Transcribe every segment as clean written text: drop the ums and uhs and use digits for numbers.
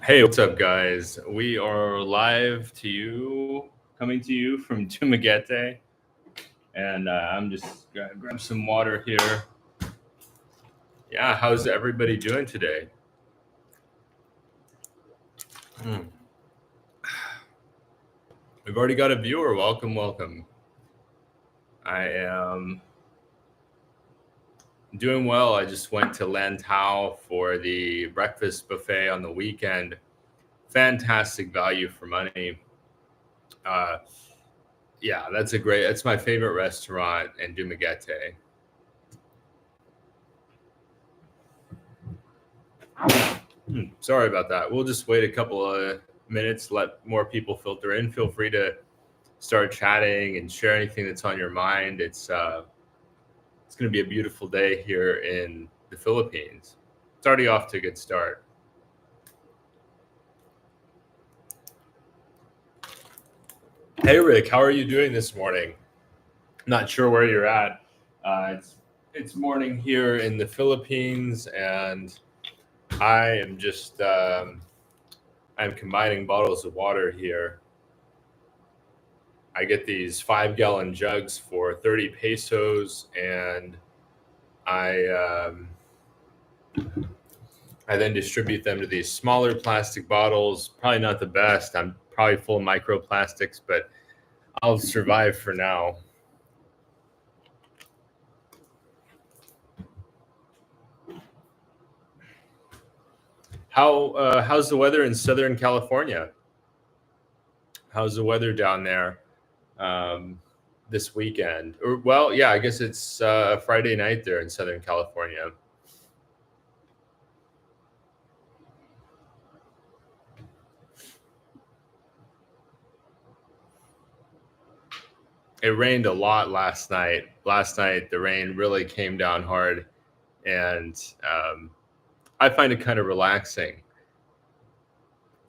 Hey, what's up, guys? We are live to you, coming to you from Dumaguete, and I'm just gonna grab some water here. Yeah, how's everybody doing today? Hmm. We've already got a viewer. Welcome, welcome. I am doing well. I just went to Lantau for the breakfast buffet on the weekend. Fantastic value for money. Uh, yeah, that's my favorite restaurant in Dumaguete. Sorry about that. We'll just wait a couple of minutes, let more people filter in. Feel free to start chatting and share anything that's on your mind. It's going to be a beautiful day here in the Philippines. It's already off to a good start. Hey Rick, how are you doing this morning? Not sure where you're at. It's morning here in the Philippines, and I am just I'm combining bottles of water here. I get these 5 gallon jugs for 30 pesos, and I I then distribute them to these smaller plastic bottles. Probably not the best. I'm probably full of microplastics, but I'll survive for now. How's the weather in Southern California? How's the weather down there this weekend? Or well, yeah, I guess it's Friday night there in Southern California. It rained a lot last night. Last night, the rain really came down hard, and I find it kind of relaxing.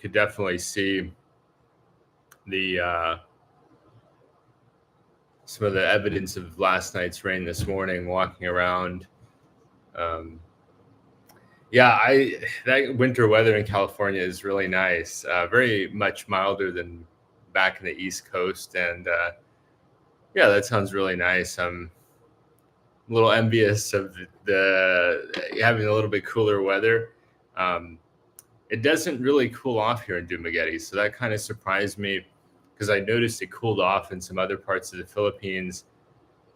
Could definitely see the some of the evidence of last night's rain this morning. Walking around, um, yeah, I that winter weather in California is really nice. Very much milder than back in the East Coast, and yeah, that sounds really nice. I'm a little envious of the having a little bit cooler weather. Um, it doesn't really cool off here in Dumaguete, so that kind of surprised me because I noticed it cooled off in some other parts of the Philippines,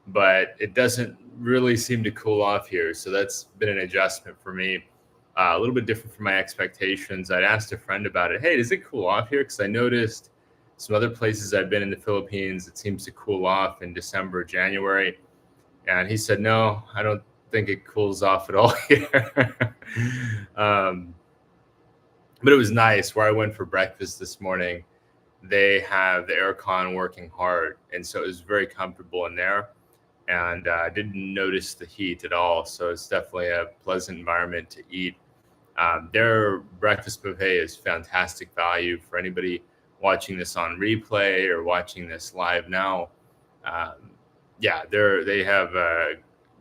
but it doesn't really seem to cool off here. So that's been an adjustment for me. A little bit different from my expectations. I'd asked a friend about it. Hey, does it cool off here? Because I noticed some other places I've been in the Philippines, it seems to cool off in December, January. And he said, no, I don't think it cools off at all here. um, but it was nice. Where I went for breakfast this morning, they have the aircon working hard. And so it was very comfortable in there. And I didn't notice the heat at all. So it's definitely a pleasant environment to eat. Their breakfast buffet is fantastic value for anybody watching this on replay or watching this live now. Um, yeah, they have a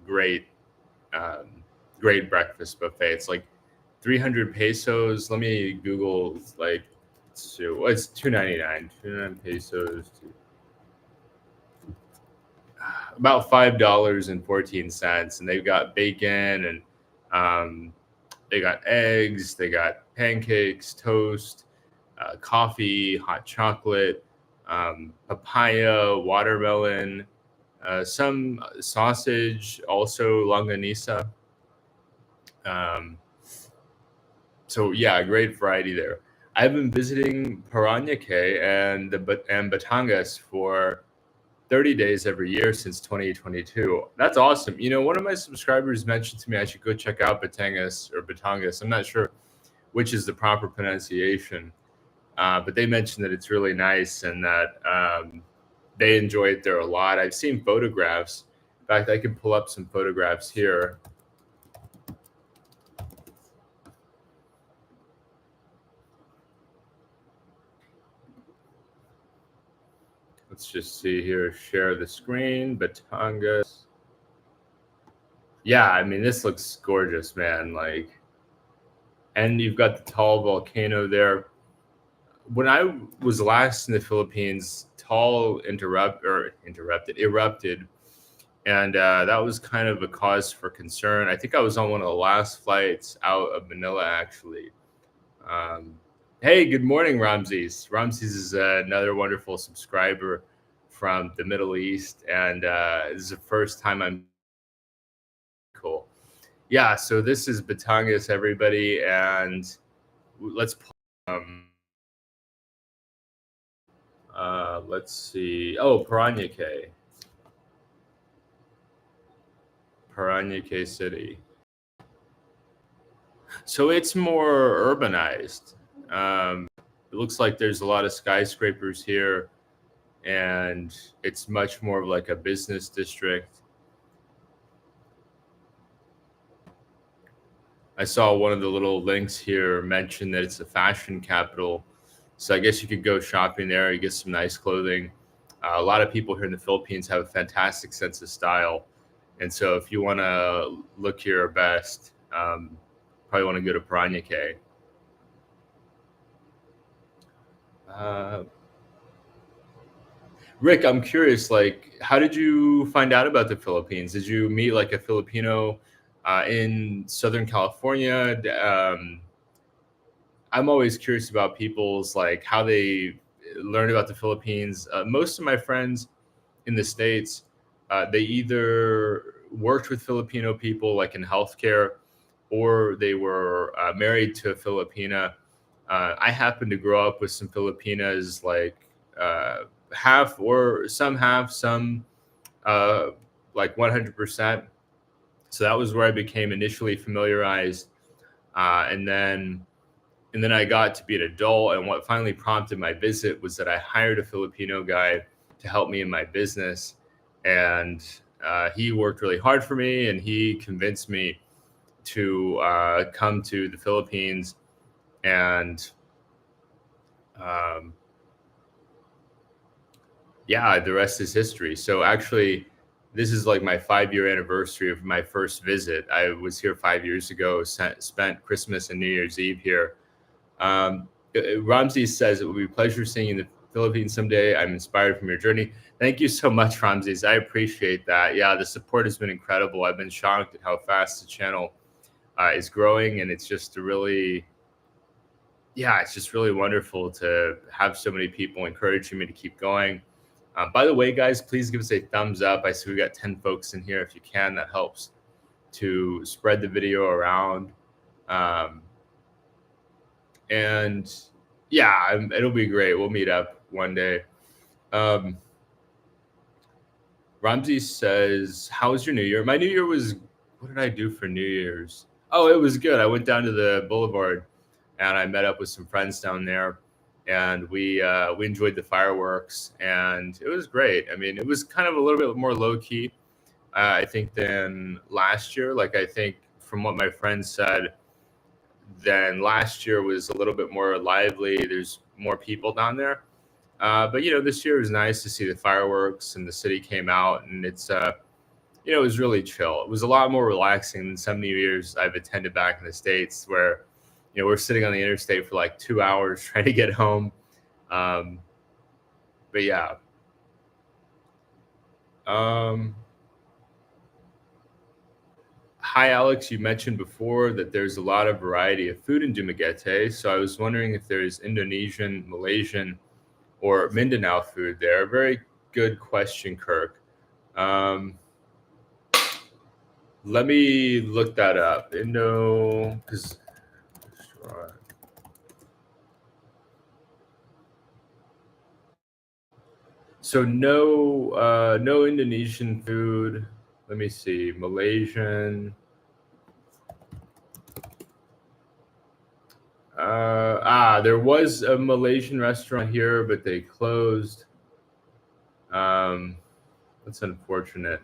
great great breakfast buffet. It's like 300 pesos. Let me Google like so it's 2.99. 2.99 pesos to about $5.14, and they've got bacon and um, they got eggs, they got pancakes, toast, coffee, hot chocolate, papaya, watermelon, some sausage, also longanisa. Um, so yeah, great variety there. I've been visiting Paranaque and Batangas for 30 days every year since 2022. That's awesome. You know, one of my subscribers mentioned to me I should go check out Batangas or Batangas. I'm not sure which is the proper pronunciation, but they mentioned that it's really nice and that they enjoy it there a lot. I've seen photographs. In fact, I can pull up some photographs here. Let's just see here. Share the screen. Batangas. Yeah, I mean, this looks gorgeous, man. Like, and you've got the Taal volcano there. When I was last in the Philippines, Taal erupted, and that was kind of a cause for concern. I think I was on one of the last flights out of Manila, actually. Um, hey, good morning, Ramses. Ramses is another wonderful subscriber from the Middle East, and this is the first time I'm cool. Yeah, so this is Batangas, everybody, and let's let's see. Oh, Paranaque City. So it's more urbanized. It looks like there's a lot of skyscrapers here, and it's much more of like a business district. I saw one of the little links here mention that it's a fashion capital. So I guess you could go shopping there, you get some nice clothing. A lot of people here in the Philippines have a fantastic sense of style. And so if you want to look your best, probably want to go to Paranaque. Rick, I'm curious, like, how did you find out about the Philippines? Did you meet like a Filipino in Southern California? I'm always curious about people's like how they learn about the Philippines. Most of my friends in the States, they either worked with Filipino people like in healthcare, or they were married to a Filipina. I happened to grow up with some Filipinas, like half or some half, some like 100%. So that was where I became initially familiarized, and then I got to be an adult. And what finally prompted my visit was that I hired a Filipino guy to help me in my business, and he worked really hard for me, and he convinced me to come to the Philippines, and um, yeah, the rest is history. So actually, this is like my 5-year anniversary of my first visit. I was here 5 years ago, spent Christmas and New Year's Eve here. Ramses says it will be a pleasure seeing you in the Philippines someday. I'm inspired from your journey. Thank you so much, Ramses. I appreciate that. Yeah, the support has been incredible. I've been shocked at how fast the channel is growing, and it's just it's just really wonderful to have so many people encouraging me to keep going. By the way, guys, please give us a thumbs up. I see we got 10 folks in here. If you can, that helps to spread the video around. And yeah, it'll be great. We'll meet up one day. Ramses says, how was your New Year? My New Year was, what did I do for New Year's? Oh, it was good. I went down to the boulevard and I met up with some friends down there, and we enjoyed the fireworks, and it was great. I mean, it was kind of a little bit more low key, I think, than last year. Like, I think from what my friends said, then last year was a little bit more lively. There's more people down there. But this year was nice to see the fireworks, and the city came out, and it's it was really chill. It was a lot more relaxing than some New Year's I've attended back in the States, where we're sitting on the interstate for like 2 hours trying to get home. But yeah. Hi, Alex. You mentioned before that there's a lot of variety of food in Dumaguete. So I was wondering if there's Indonesian, Malaysian, or Mindanao food there. Very good question, Kirk. Let me look that up. So no Indonesian food. Let me see. Malaysian. There was a Malaysian restaurant here, but they closed. That's unfortunate.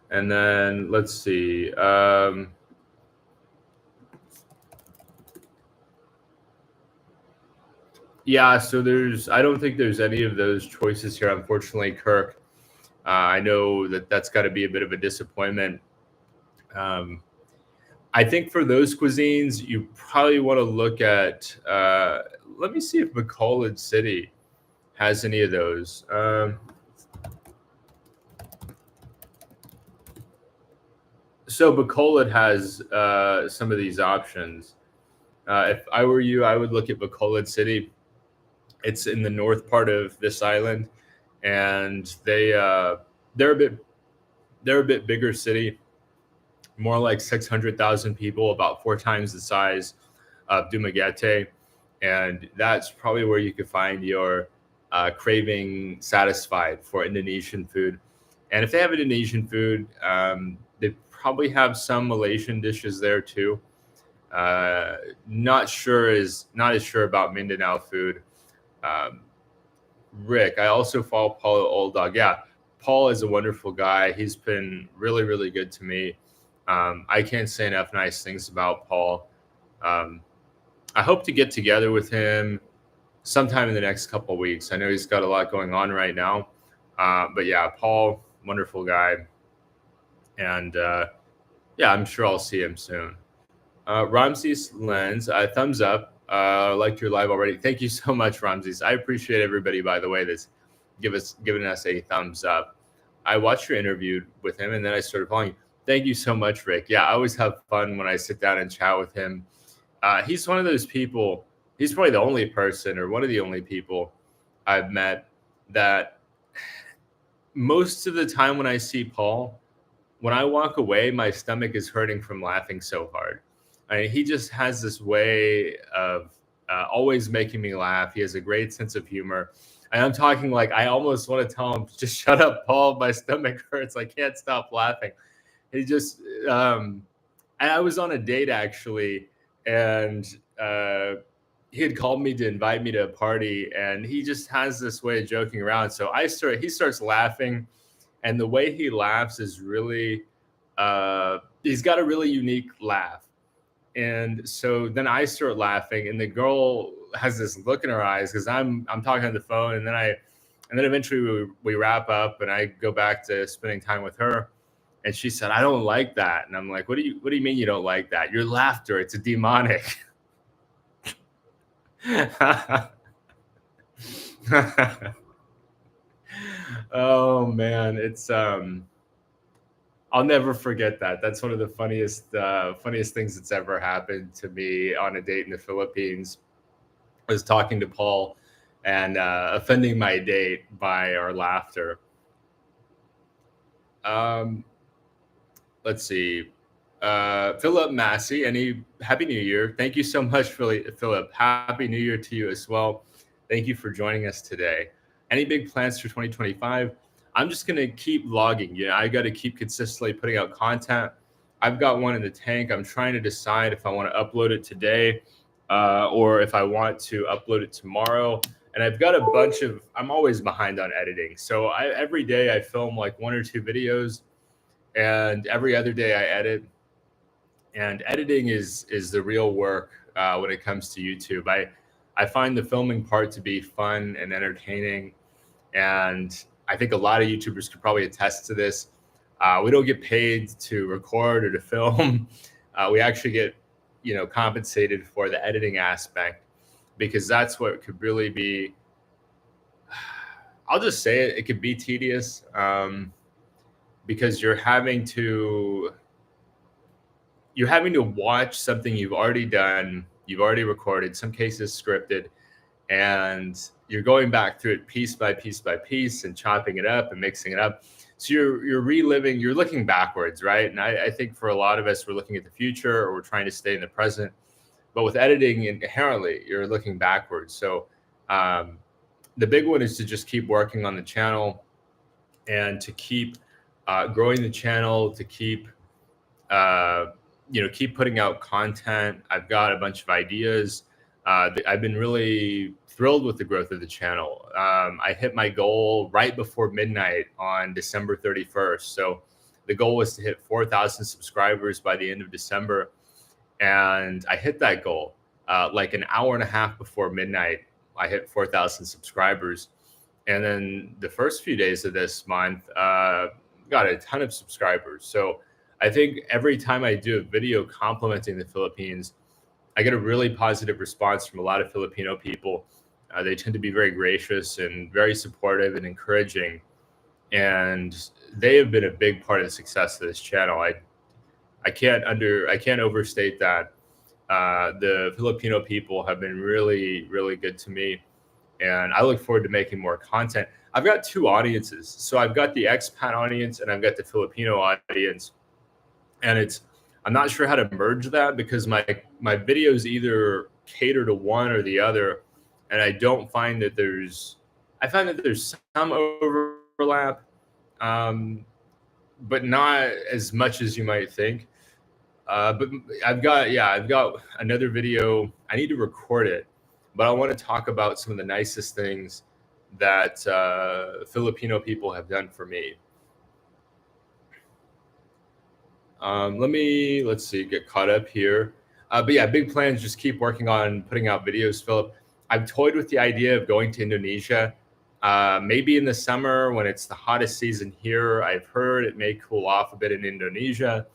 And then let's see. Yeah, so I don't think there's any of those choices here, unfortunately, Kirk. I know that that's got to be a bit of a disappointment. I think for those cuisines, you probably want to look at. Let me see if Bacolod City has any of those. So Bacolod has some of these options. If I were you, I would look at Bacolod City. It's in the north part of this island, and they're a bit bigger city, more like 600,000 people, about 4 times the size of Dumaguete, and that's probably where you could find your craving satisfied for Indonesian food. And if they have Indonesian food, they probably have some Malaysian dishes there too. Not as sure about Mindanao food. Um, Rick, I also follow Paul Old Dog. Yeah, Paul is a wonderful guy. He's been really, really good to me. I can't say enough nice things about Paul. Um, I hope to get together with him sometime in the next couple of weeks. I know he's got a lot going on right now. But yeah, Paul, wonderful guy. And yeah, I'm sure I'll see him soon. Ramses Lens, thumbs up. Liked your live already. Thank you so much, Ramses. I appreciate everybody, by the way, that's giving us a thumbs up. I watched your interview with him, and then I started following you. Thank you so much, Rick. Yeah, I always have fun when I sit down and chat with him. He's one of those people. He's probably the only person, or one of the only people I've met that most of the time when I see Paul, when I walk away, my stomach is hurting from laughing so hard. I mean, he just has this way of always making me laugh. He has a great sense of humor. And I'm talking like I almost want to tell him, just shut up, Paul. My stomach hurts. I can't stop laughing. He just, and I was on a date actually, and he had called me to invite me to a party, and he just has this way of joking around. So he starts laughing, and the way he laughs is really, he's got a really unique laugh. And so then I start laughing, and the girl has this look in her eyes because I'm talking on the phone, and then eventually we wrap up, and I go back to spending time with her, and she said, "I don't like that," and I'm like, "What do you mean you don't like that? Your laughter, it's a demonic." Oh man, it's I'll never forget that. That's one of the funniest things that's ever happened to me on a date in the Philippines. I was talking to Paul and offending my date by our laughter. Um, let's see. Philip Massey, any Happy New Year. Thank you so much, Philip. Happy New Year to you as well. Thank you for joining us today. Any big plans for 2025? I'm just going to keep vlogging. Yeah, I got to keep consistently putting out content. I've got one in the tank. I'm trying to decide if I want to upload it today or if I want to upload it tomorrow. And I've got a bunch of, I'm always behind on editing. So every day I film like 1 or 2 videos, and every other day I edit. And editing is the real work when it comes to YouTube. I find the filming part to be fun and entertaining, and I think a lot of YouTubers could probably attest to this. We don't get paid to record or to film. We actually get, compensated for the editing aspect, because that's what could really be. I'll just say it could be tedious, because you're having to watch something you've already done, you've already recorded, some cases scripted, and you're going back through it piece by piece by piece and chopping it up and mixing it up. So you're reliving, you're looking backwards, right? And I think for a lot of us, we're looking at the future, or we're trying to stay in the present. But with editing, inherently, you're looking backwards. So the big one is to just keep working on the channel, and to keep growing the channel, to keep keep putting out content. I've got a bunch of ideas. I've been really thrilled with the growth of the channel. I hit my goal right before midnight on December 31st. So the goal was to hit 4,000 subscribers by the end of December. And I hit that goal like an hour and a half before midnight. I hit 4,000 subscribers. And then the first few days of this month, got a ton of subscribers. So I think every time I do a video complimenting the Philippines, I get a really positive response from a lot of Filipino people. They tend to be very gracious and very supportive and encouraging, and they have been a big part of the success of this channel. I can't overstate that. The Filipino people have been really, really good to me, and I look forward to making more content. I've got two audiences. So I've got the expat audience and I've got the Filipino audience. And I'm not sure how to merge that because my videos either cater to one or the other. And I find that there's some overlap, but not as much as you might think. But I've got another video. I need to record it, but I want to talk about some of the nicest things that Filipino people have done for me. Let's see, get caught up here. But yeah, big plans. Just keep working on putting out videos, Philip. I've toyed with the idea of going to Indonesia, maybe in the summer when it's the hottest season here. I've heard it may cool off a bit in Indonesia.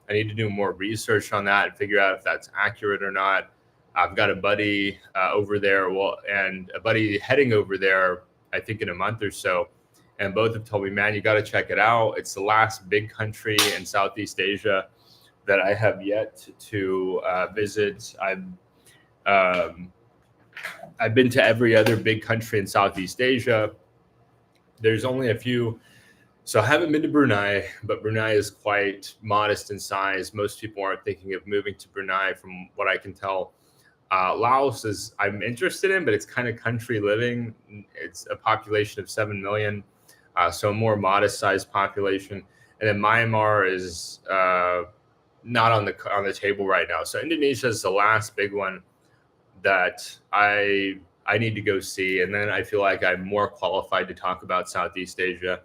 I need to do more research on that and figure out if that's accurate or not. I've got a buddy over there, and a buddy heading over there, I think in a month or so. And both have told me, man, you got to check it out. It's the last big country in Southeast Asia that I have yet to visit. I've been to every other big country in Southeast Asia. There's only a few. So I haven't been to Brunei, but Brunei is quite modest in size. Most people aren't thinking of moving to Brunei from what I can tell. Laos I'm interested in, but it's kind of country living. It's a population of 7 million. So a more modest sized population. And then Myanmar is not on the table right now. So Indonesia is the last big one that I need to go see. And then I feel like I'm more qualified to talk about Southeast Asia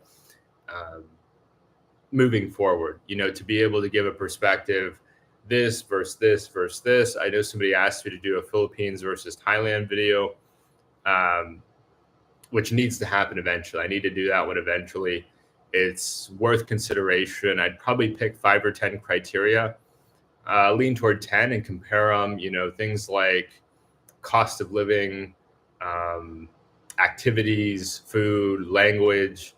moving forward, to be able to give a perspective, this versus this versus this. I know somebody asked me to do a Philippines versus Thailand video, which needs to happen eventually. I need to do that one eventually. It's worth consideration. I'd probably pick 5 or 10 criteria, lean toward 10 and compare them, things like cost of living, activities, food, language,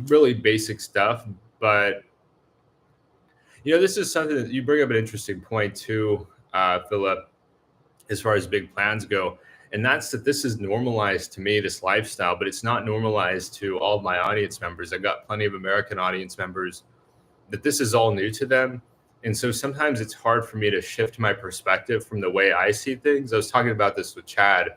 really basic stuff. But, this is something that you bring up an interesting point too, Philip, as far as big plans go. And that's that this is normalized to me, this lifestyle, but it's not normalized to all of my audience members. I've got plenty of American audience members that this is all new to them. And so sometimes it's hard for me to shift my perspective from the way I see things. I was talking about this with Chad.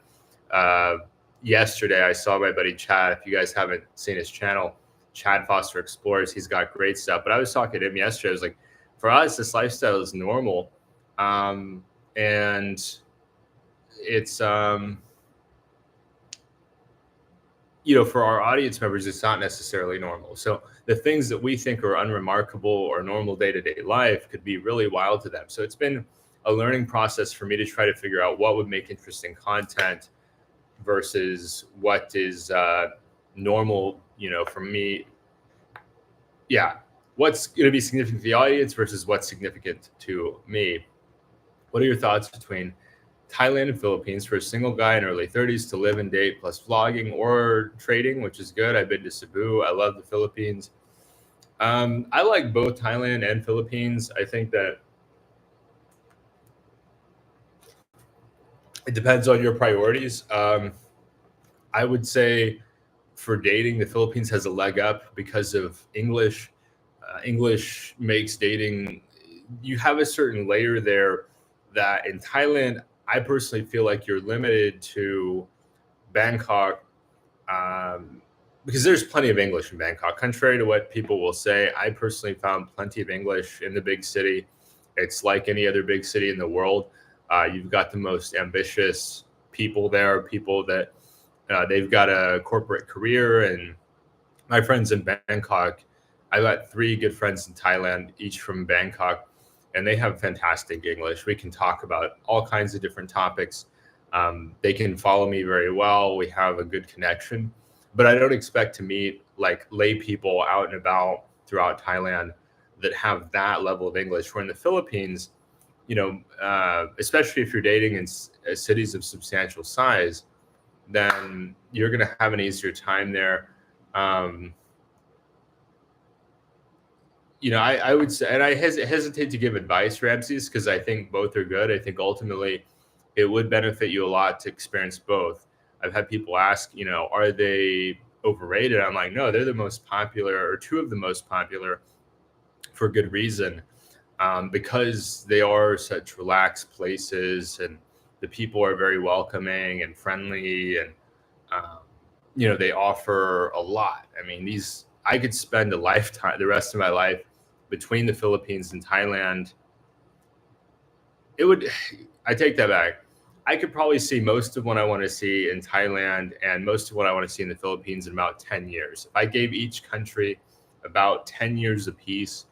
Yesterday, I saw my buddy Chad. If you guys haven't seen his channel, Chad Foster Explores, he's got great stuff. But I was talking to him yesterday. I was like, for us, this lifestyle is normal. And it's, for our audience members, it's not necessarily normal. So the things that we think are unremarkable or normal day-to-day life could be really wild to them. So it's been a learning process for me to try to figure out what would make interesting content versus what is normal, for me. Yeah. What's going to be significant to the audience versus what's significant to me. What are your thoughts between Thailand and Philippines for a single guy in early 30s to live and date plus vlogging or trading, which is good? I've been to Cebu. I love the Philippines. I like both Thailand and Philippines. I think that it depends on your priorities. I would say for dating, the Philippines has a leg up because of English. English makes dating, you have a certain layer there that in Thailand, I personally feel like you're limited to Bangkok because there's plenty of English in Bangkok. Contrary to what people will say, I personally found plenty of English in the big city. It's like any other big city in the world. You've got the most ambitious people there, people that they've got a corporate career. And my friends in Bangkok, I got 3 good friends in Thailand, each from Bangkok, and they have fantastic English. We can talk about all kinds of different topics. They can follow me very well. We have a good connection, but I don't expect to meet like lay people out and about throughout Thailand that have that level of English. Where in the Philippines, especially if you're dating in cities of substantial size, then you're going to have an easier time there. I would say, and I hesitate to give advice, Ramses, because I think both are good. I think ultimately it would benefit you a lot to experience both. I've had people ask, are they overrated? I'm like, no, they're the most popular, or two of the most popular, for good reason, because they are such relaxed places, and the people are very welcoming and friendly, and um, they offer a lot. I mean, I could spend the rest of my life between the Philippines and Thailand. I take that back. I could probably see most of what I want to see in Thailand and most of what I want to see in the Philippines in about 10 years. If I gave each country about 10 years apiece,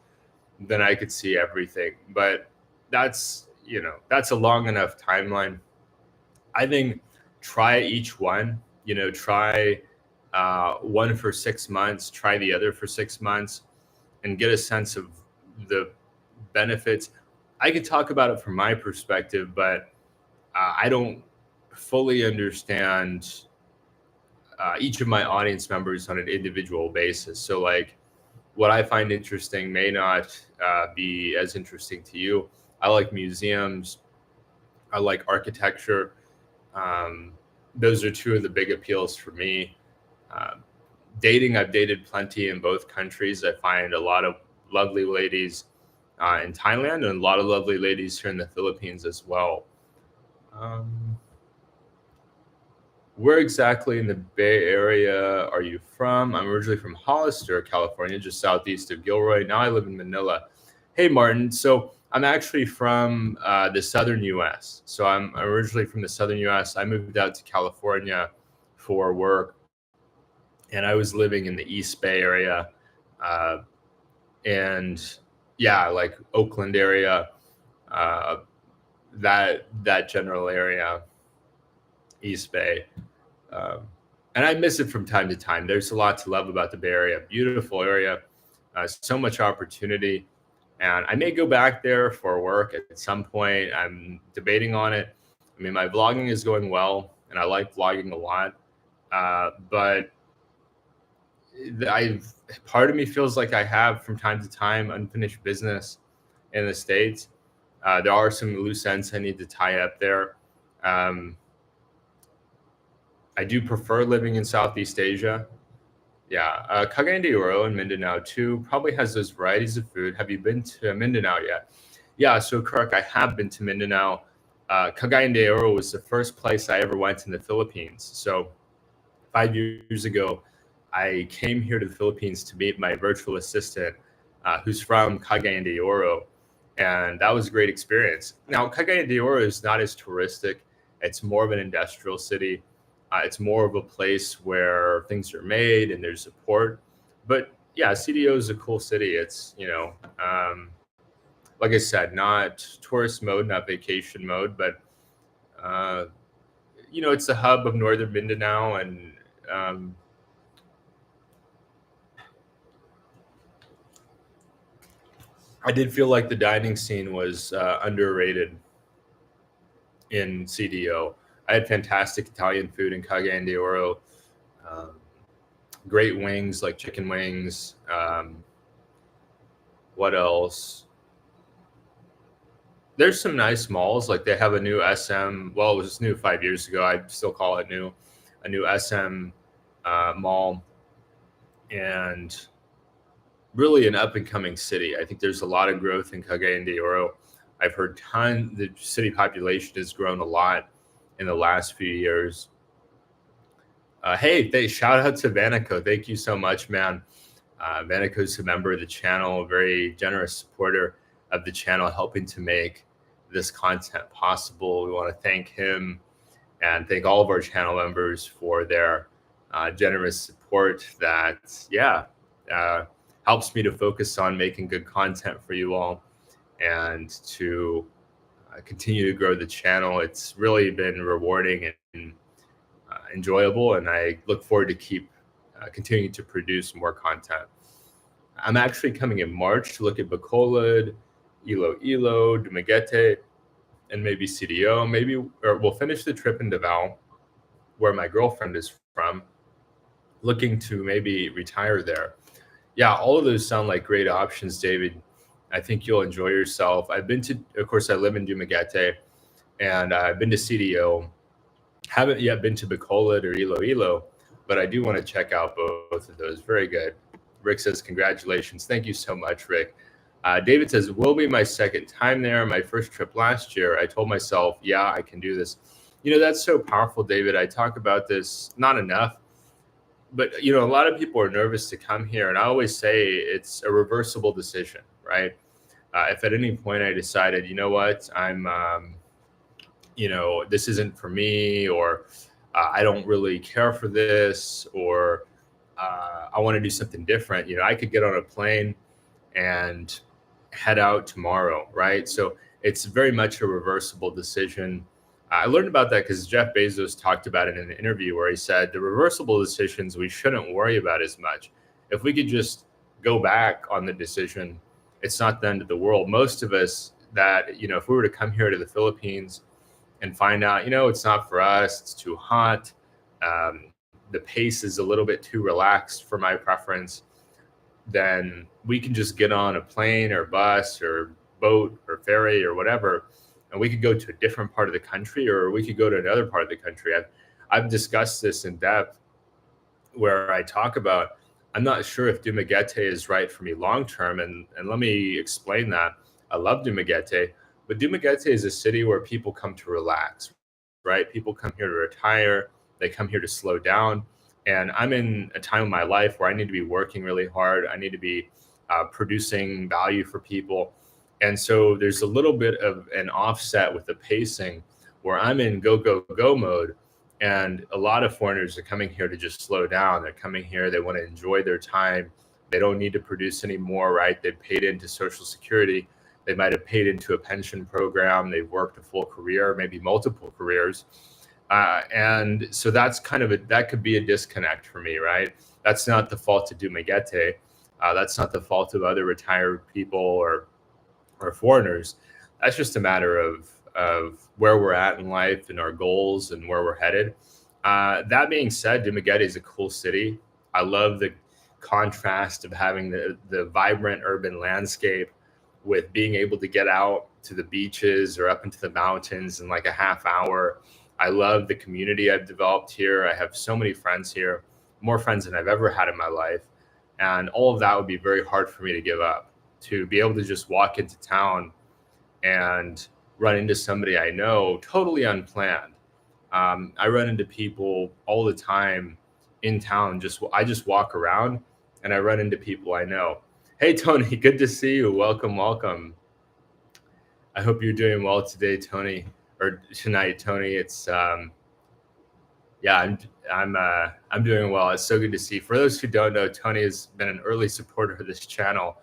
then I could see everything. But that's a long enough timeline. I think try each one. Try one for 6 months, try the other for 6 months, and get a sense of the benefits. I could talk about it from my perspective, but I don't fully understand each of my audience members on an individual basis. So, like, what I find interesting may not be as interesting to you. I like museums. I like architecture. Those are two of the big appeals for me. Dating, I've dated plenty in both countries. I find a lot of lovely ladies in Thailand and a lot of lovely ladies here in the Philippines as well. Where exactly in the Bay Area are you from? I'm originally from Hollister, California, just southeast of Gilroy. Now I live in Manila. Hey, Martin. So I'm actually from the southern U.S. So I'm originally from the southern U.S. I moved out to California for work, and I was living in the East Bay area, and yeah, like Oakland area, that general area, East Bay. And I miss it from time to time. There's a lot to love about the Bay Area. Beautiful area, so much opportunity. And I may go back there for work at some point. I'm debating on it. I mean, my vlogging is going well, and I like vlogging a lot. But part of me feels like I have, from time to time, unfinished business in the States. There are some loose ends I need to tie up there. I do prefer living in Southeast Asia. Yeah, Cagayan de Oro in Mindanao too probably has those varieties of food. Have you been to Mindanao yet? Yeah, so Kirk, I have been to Mindanao. Cagayan de Oro was the first place I ever went in the Philippines. So 5 years ago, I came here to the Philippines to meet my virtual assistant, who's from Cagayan de Oro, and that was a great experience. Now, Cagayan de Oro is not as touristic. It's more of an industrial city. It's more of a place where things are made and there's support. But yeah, CDO is a cool city. It's, like I said, not tourist mode, not vacation mode, but, it's the hub of northern Mindanao. And I did feel like the dining scene was underrated in CDO. I had fantastic Italian food in Cagayan de Oro. Great wings, like chicken wings. What else? There's some nice malls. Like they have a new SM. Well, it was new 5 years ago. I still call it new. A new SM mall, and really an up and coming city. I think there's a lot of growth in Cagayan de Oro. I've heard the city population has grown a lot in the last few years. Hey, shout out to Vanico. Thank you so much, man. Vanico's a member of the channel, a very generous supporter of the channel, helping to make this content possible. We want to thank him and thank all of our channel members for their generous support that, helps me to focus on making good content for you all and to continue to grow the channel. It's really been rewarding and enjoyable, and I look forward to keep continuing to produce more content. I'm actually coming in March to look at Bacolod, Iloilo, Dumaguete, and maybe CDO. Maybe, or we'll finish the trip in Davao, where my girlfriend is from, looking to maybe retire there. Yeah, all of those sound like great options, David. I think you'll enjoy yourself. I've been to, of course, I live in Dumaguete, and I've been to CDO. Haven't yet been to Bacolod or Iloilo, but I do want to check out both of those. Very good. Rick says, congratulations. Thank you so much, Rick. David says, will be my second time there. My first trip last year, I told myself, yeah, I can do this. You know, that's so powerful, David. I talk about this not enough, but, you know, a lot of people are nervous to come here. And I always say it's a reversible decision, right? If at any point I decided, you know what, you know, this isn't for me, or I don't really care for this, or I want to do something different, you know, I could get on a plane and head out tomorrow, right? So it's very much a reversible decision. I learned about that because Jeff Bezos talked about it in an interview where he said the reversible decisions we shouldn't worry about as much. If we could just go back on the decision, it's not the end of the world. Most of us that, you know, if we were to come here to the Philippines and find out, you know, it's not for us, it's too hot, the pace is a little bit too relaxed for my preference, then we can just get on a plane or bus or boat or ferry or whatever, and we could go to a different part of the country, or we could go to another part of the country. I've discussed this in depth, where I talk about, I'm not sure if Dumaguete is right for me long term, and let me explain that. I love Dumaguete, but Dumaguete is a city where people come to relax, right? People come here to retire, they come here to slow down. And I'm in a time of my life where I need to be working really hard. I need to be producing value for people. And so there's a little bit of an offset with the pacing where I'm in go, go, go mode. And a lot of foreigners are coming here to just slow down. They're coming here, they want to enjoy their time. They don't need to produce anymore, right? They've paid into Social Security. They might have paid into a pension program. They've worked a full career, maybe multiple careers. And so that's kind of that could be a disconnect for me, right? That's not the fault of Dumaguete. That's not the fault of other retired people or foreigners. That's just a matter of where we're at in life and our goals and where we're headed. That being said, Dumaguete is a cool city. I love the contrast of having the vibrant urban landscape with being able to get out to the beaches or up into the mountains in like a half hour. I love the community I've developed here. I have so many friends here, more friends than I've ever had in my life. And all of that would be very hard for me to give up, to be able to just walk into town and run into somebody I know totally unplanned. I run into people all the time in town. I just walk around and I run into people I know. Hey, Tony, good to see you. Welcome, welcome. I hope you're doing well today, Tony. Or tonight, Tony. It's yeah, I'm doing well. It's so good to see. For those who don't know, Tony has been an early supporter of this channel,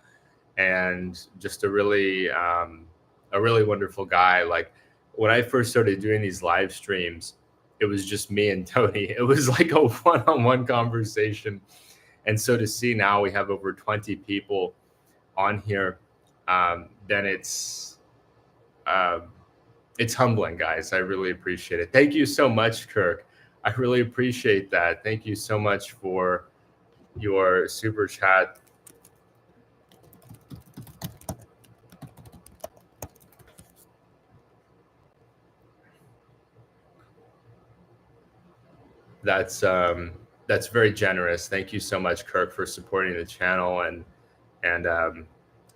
and just a really wonderful guy. Like when I first started doing these live streams, it was just me and Tony. It was like a one-on-one conversation, and so to see now we have over 20 people on here, then it's humbling, guys. I really appreciate it. Thank you so much, Kirk. I really appreciate that. Thank you so much for your super chat. That's very generous. Thank you so much, Kirk, for supporting the channel, and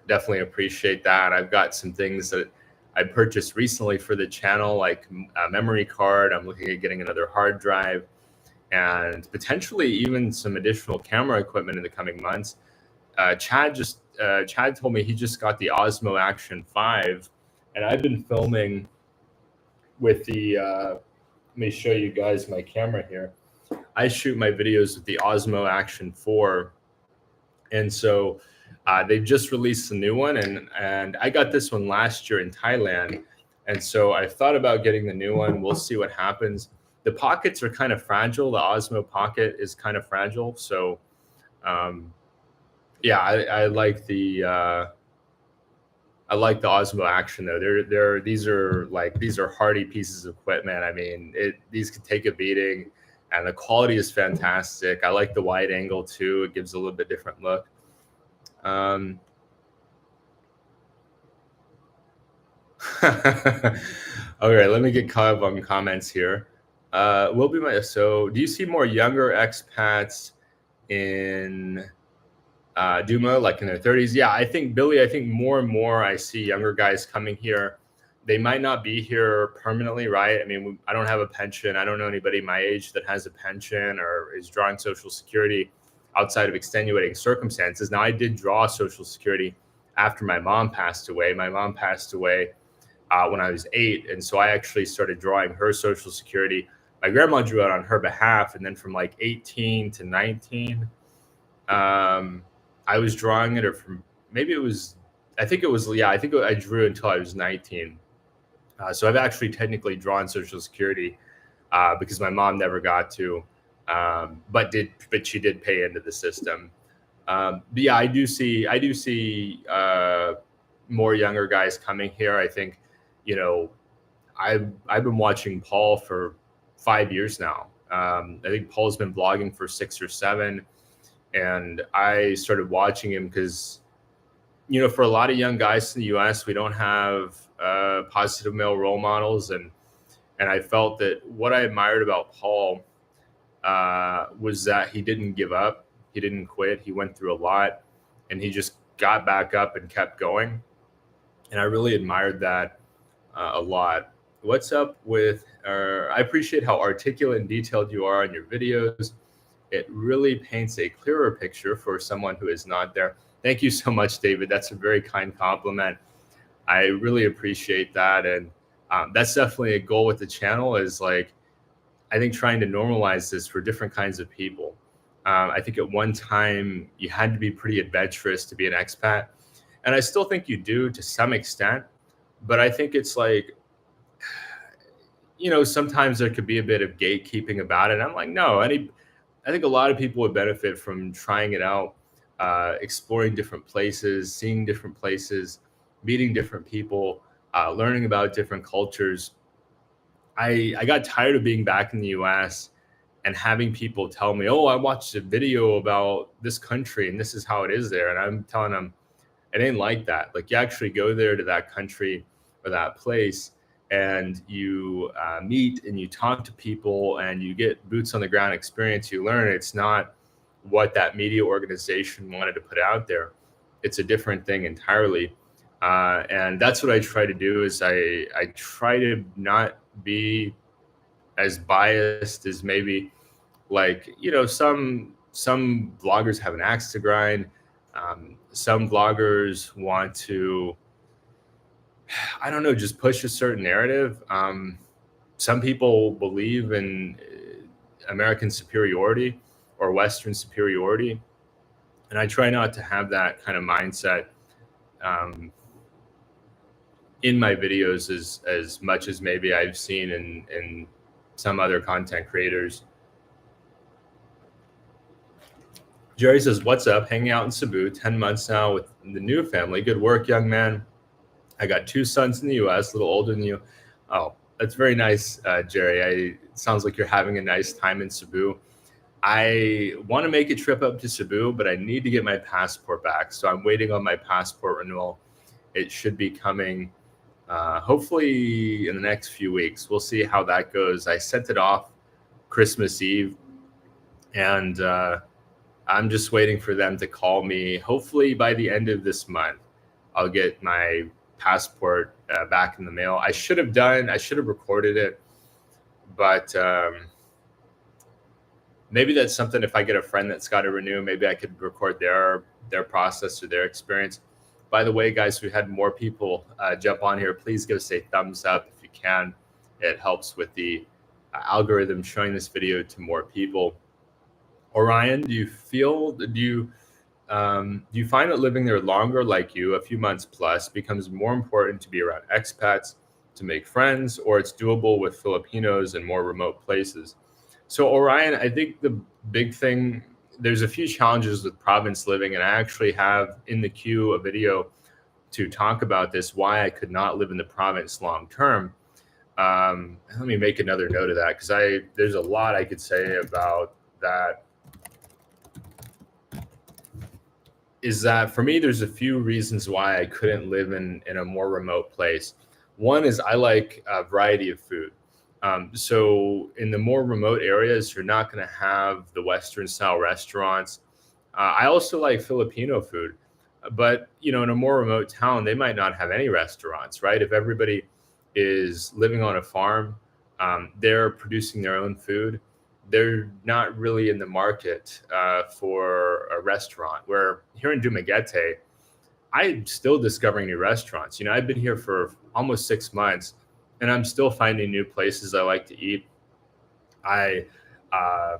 definitely appreciate that. I've got some things that I purchased recently for the channel, like a memory card. I'm looking at getting another hard drive, and potentially even some additional camera equipment in the coming months. Chad told me he just got the Osmo Action 5, and I've been filming with the. Let me show you guys my camera here. I shoot my videos with the Osmo Action 4, and so they've just released a new one, and I got this one last year in Thailand, And so I thought about getting the new one. We'll see what happens. The pockets are kind of fragile. The Osmo Pocket is kind of fragile. So yeah, I like the Osmo Action though. These are hardy pieces of equipment. I mean, these can take a beating, and the quality is fantastic. I like the wide angle too. It gives a little bit different look. Okay, let me get caught up on comments here. So do you see more younger expats in Duma, like in their 30s? Yeah, I think, Billy, I think more and more I see younger guys coming here. They might not be here permanently, right? I mean, I don't have a pension. I don't know anybody my age that has a pension or is drawing Social Security outside of extenuating circumstances. Now, I did draw Social Security after my mom passed away. My mom passed away when I was 8. And so I actually started drawing her Social Security. My grandma drew it on her behalf. And then from like 18 to 19, I was drawing it, or from maybe it was, I think I drew until I was 19. So I've actually technically drawn Social Security because my mom never got to, but she did pay into the system. But yeah, I do see more younger guys coming here. I think, I've been watching Paul for 5 years now. I think Paul's been blogging for 6 or 7. And I started watching him because, for a lot of young guys in the US, we don't have positive male role models. And I felt that what I admired about Paul was that he didn't give up. He didn't quit. He went through a lot, and he just got back up and kept going. And I really admired that a lot. What's up with, I appreciate how articulate and detailed you are in your videos. It really paints a clearer picture for someone who is not there. Thank you so much, David. That's a very kind compliment. I really appreciate that. And that's definitely a goal with the channel, is like, I think trying to normalize this for different kinds of people. I think at one time you had to be pretty adventurous to be an expat. And I still think you do to some extent, but I think it's like, sometimes there could be a bit of gatekeeping about it. I'm like, no, I think a lot of people would benefit from trying it out, exploring different places, seeing different places, meeting different people, learning about different cultures. I got tired of being back in the US and having people tell me, oh, I watched a video about this country and this is how it is there. And I'm telling them, it ain't like that. Like, you actually go there to that country or that place, and you meet and you talk to people and you get boots on the ground experience. You learn it's not what that media organization wanted to put out there. It's a different thing entirely. And that's what I try to do, is I try to not be as biased as maybe, like, some bloggers have an axe to grind. Some bloggers want to, I don't know, just push a certain narrative. Some people believe in American superiority or Western superiority. And I try not to have that kind of mindset in my videos as much as maybe I've seen in some other content creators. Jerry says, what's up? Hanging out in Cebu, 10 months now with the new family. Good work, young man. I got 2 sons in the US, a little older than you. Oh, that's very nice, Jerry. It sounds like you're having a nice time in Cebu. I want to make a trip up to Cebu, but I need to get my passport back. So I'm waiting on my passport renewal. It should be coming hopefully in the next few weeks. We'll see how that goes. I sent it off Christmas Eve, and I'm just waiting for them to call me. Hopefully by the end of this month, I'll get my passport back in the mail. I should have recorded it, but maybe that's something, if I get a friend that's got to renew, maybe I could record their process or their experience. By the way, guys, we had more people jump on here. Please give us a thumbs up if you can. It helps with the algorithm showing this video to more people. Orion, do you find that living there longer, like you, a few months plus, becomes more important to be around expats to make friends, or it's doable with Filipinos in more remote places. So Orion, I think the big thing, there's a few challenges with province living, and I actually have in the queue a video to talk about this, why I could not live in the province long term. Let me make another note of that, because there's a lot I could say about that. Is that for me, there's a few reasons why I couldn't live in a more remote place. One is I like a variety of food. So in the more remote areas, you're not going to have the Western style restaurants. I also like Filipino food, but in a more remote town, they might not have any restaurants, right? If everybody is living on a farm, they're producing their own food. They're not really in the market for a restaurant. Where here in Dumaguete, I'm still discovering new restaurants. I've been here for almost 6 months, and I'm still finding new places I like to eat. I, uh,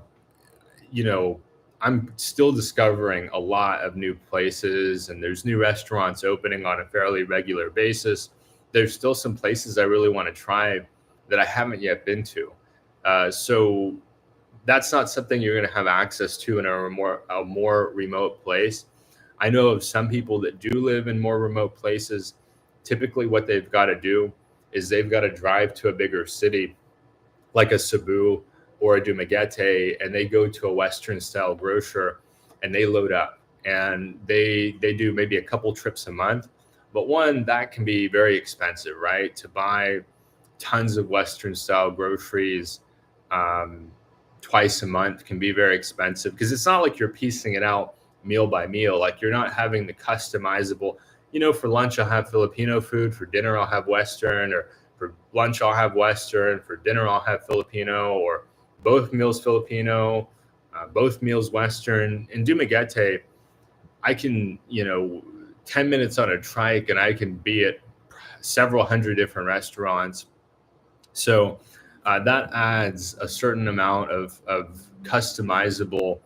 you know, I'm still discovering a lot of new places, and there's new restaurants opening on a fairly regular basis. There's still some places I really want to try that I haven't yet been to. So that's not something you're going to have access to in a more remote place. I know of some people that do live in more remote places. Typically, what they've got to do is they've got to drive to a bigger city, like a Cebu or a Dumaguete, and they go to a Western style grocer and they load up, and they do maybe a couple trips a month. But one, that can be very expensive, right? To buy tons of Western style groceries twice a month can be very expensive, because it's not like you're piecing it out meal by meal. Like, you're not having the customizable, for lunch I'll have Filipino food, for dinner I'll have Western, or for lunch I'll have Western, for dinner I'll have Filipino, or both meals Filipino, both meals Western. In Dumaguete, I can, 10 minutes on a trike and I can be at several hundred different restaurants. So that adds a certain amount of customizable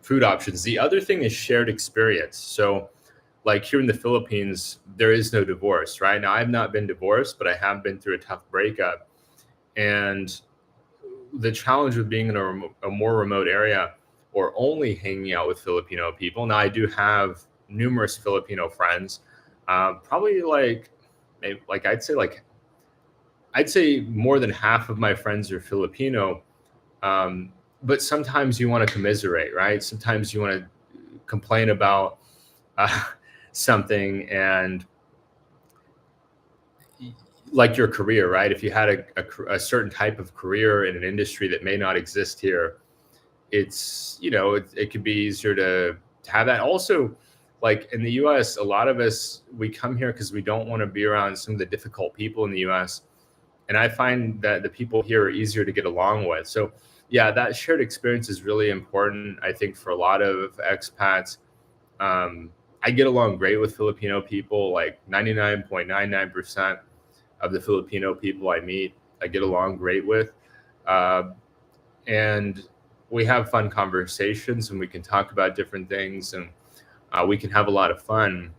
food options. The other thing is shared experience. So like here in the Philippines, there is no divorce, right? Now, I've not been divorced, but I have been through a tough breakup. And the challenge with being in a more remote area, or only hanging out with Filipino people. Now, I do have numerous Filipino friends, probably I'd say more than half of my friends are Filipino. But sometimes you want to commiserate, right? Sometimes you want to complain about something, and like your career, right? If you had a certain type of career in an industry that may not exist here, it's, it could be easier to have that. Also, like in the US, a lot of us, we come here because we don't want to be around some of the difficult people in the US. And I find that the people here are easier to get along with. So yeah, that shared experience is really important, I think, for a lot of expats. I get along great with Filipino people. Like 99.99% of the Filipino people I meet, I get along great with. And we have fun conversations, and we can talk about different things, and we can have a lot of fun.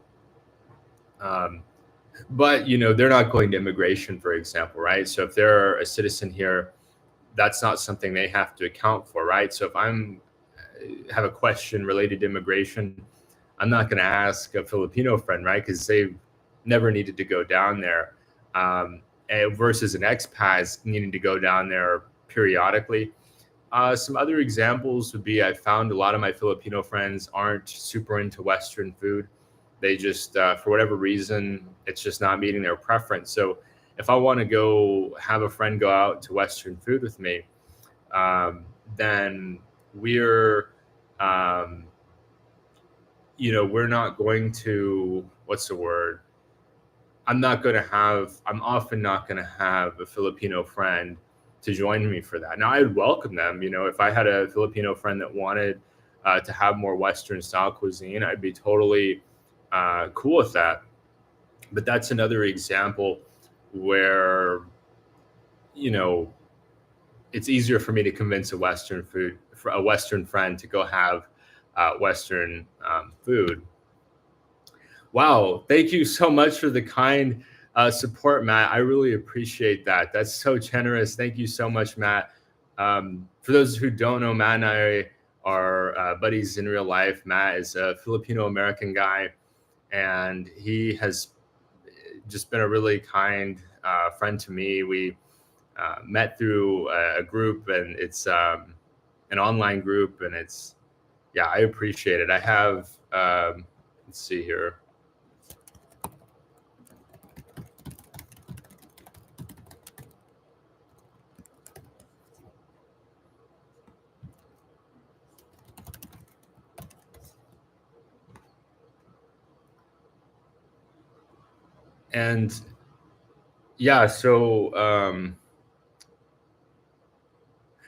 But, they're not going to immigration, for example, right? So if they're a citizen here, that's not something they have to account for, right? So if have a question related to immigration, I'm not going to ask a Filipino friend, right? Because they've never needed to go down there. Versus an expat needing to go down there periodically. Some other examples would be, I found a lot of my Filipino friends aren't super into Western food. They just, for whatever reason, it's just not meeting their preference. So if I want to go have a friend go out to Western food with me, then we're not going to, what's the word? I'm often not going to have a Filipino friend to join me for that. Now, I'd welcome them. If I had a Filipino friend that wanted to have more Western style cuisine, I'd be totally cool with that. But that's another example where, it's easier for me to convince a Western friend to go have Western food. Wow. Thank you so much for the kind support, Matt. I really appreciate that. That's so generous. Thank you so much, Matt. For those who don't know, Matt and I are buddies in real life. Matt is a Filipino American guy, and he has just been a really kind friend to me. We met through a group, and it's an online group, and it's, yeah, I appreciate it. I have, let's see here. And yeah, so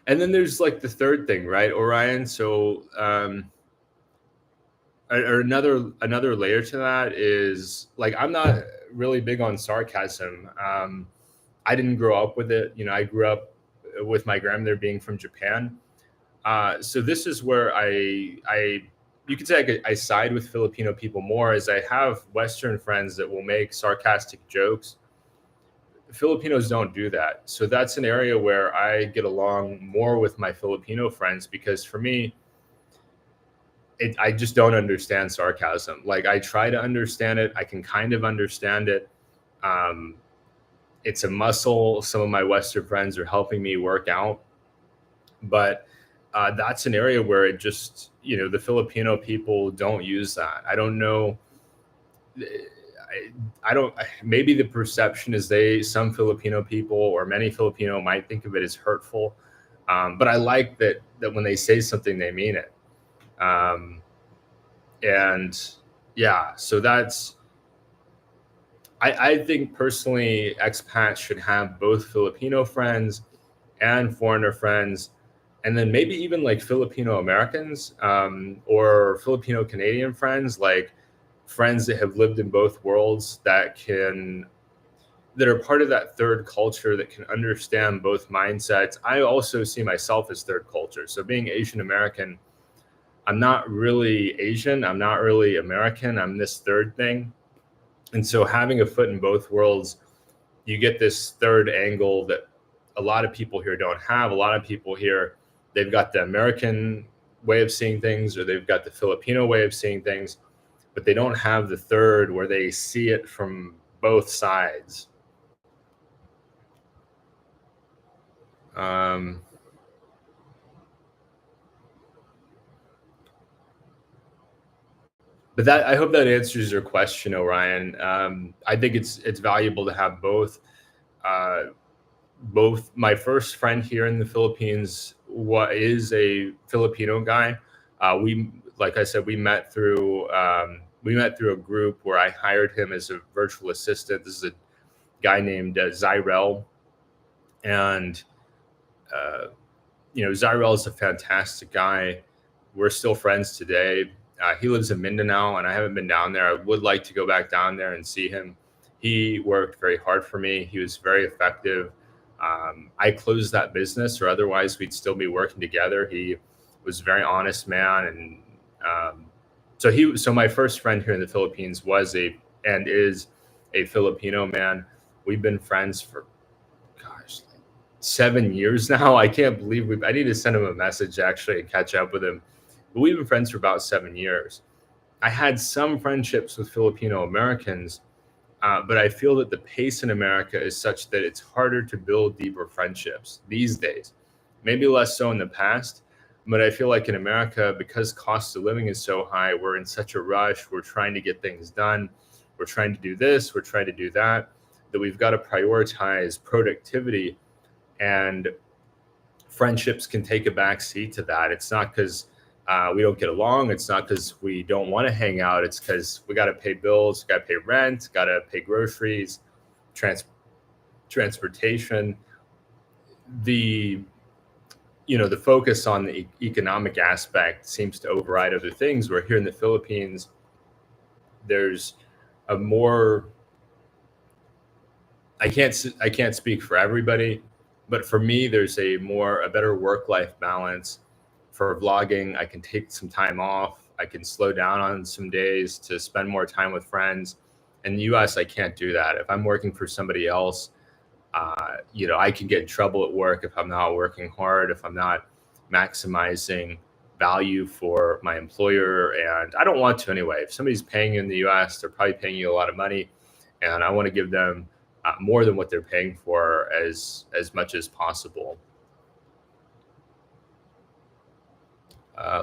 and then there's like the third thing, right, Orion? So or another layer to that is like, I'm not really big on sarcasm. I didn't grow up with it. You know, I grew up with my grandmother being from Japan. So this is where I you could say I side with Filipino people more, as I have Western friends that will make sarcastic jokes. Filipinos don't do that. So that's an area where I get along more with my Filipino friends, because for me, I just don't understand sarcasm. Like, I try to understand it. I can kind of understand it. It's a muscle some of my Western friends are helping me work out. But that's an area where it just, the Filipino people don't use that. I don't know. I don't, maybe the perception is some Filipino people or many Filipino might think of it as hurtful. But I like that when they say something, they mean it. And yeah, so I think personally, expats should have both Filipino friends and foreigner friends, and then maybe even like Filipino Americans, or Filipino Canadian friends, like friends that have lived in both worlds, that are part of that third culture, that can understand both mindsets. I also see myself as third culture. So being Asian American, I'm not really Asian, I'm not really American, I'm this third thing. And so having a foot in both worlds, you get this third angle that a lot of people here don't have. A lot of people here, they've got the American way of seeing things, or they've got the Filipino way of seeing things, but they don't have the third where they see it from both sides. But I hope that answers your question, Orion. I think it's valuable to have both. Both my first friend here in the Philippines is a Filipino guy. Like I said, we met through a group where I hired him as a virtual assistant. This is a guy named Zyrel, and Zyrel is a fantastic guy. We're still friends today. He lives in Mindanao, and I haven't been down there. I would like to go back down there and see him. He worked very hard for me. He was very effective. I closed that business, or otherwise we'd still be working together. He was a very honest man, and so my first friend here in the Philippines was and is a Filipino man. We've been friends for 7 years now. I can't believe I need to send him a message actually and catch up with him. But we've been friends for about 7 years. I had some friendships with Filipino Americans, but I feel that the pace in America is such that it's harder to build deeper friendships these days. Maybe less so in the past, but I feel like in America, because cost of living is so high, we're in such a rush. We're trying to get things done. We're trying to do this. We're trying to do that, that we've got to prioritize productivity, and friendships can take a back seat to that. It's not because we don't get along. It's not because we don't want to hang out. It's because we got to pay bills, got to pay rent, got to pay groceries, transportation. The focus on the economic aspect seems to override other things. Where here in the Philippines, there's a more, I can't speak for everybody, but for me, there's a better work-life balance. For vlogging, I can take some time off. I can slow down on some days to spend more time with friends. In the US, I can't do that. If I'm working for somebody else, I can get in trouble at work if I'm not working hard, if I'm not maximizing value for my employer. And I don't want to anyway. If somebody's paying you in the US, they're probably paying you a lot of money. And I want to give them more than what they're paying for as much as possible.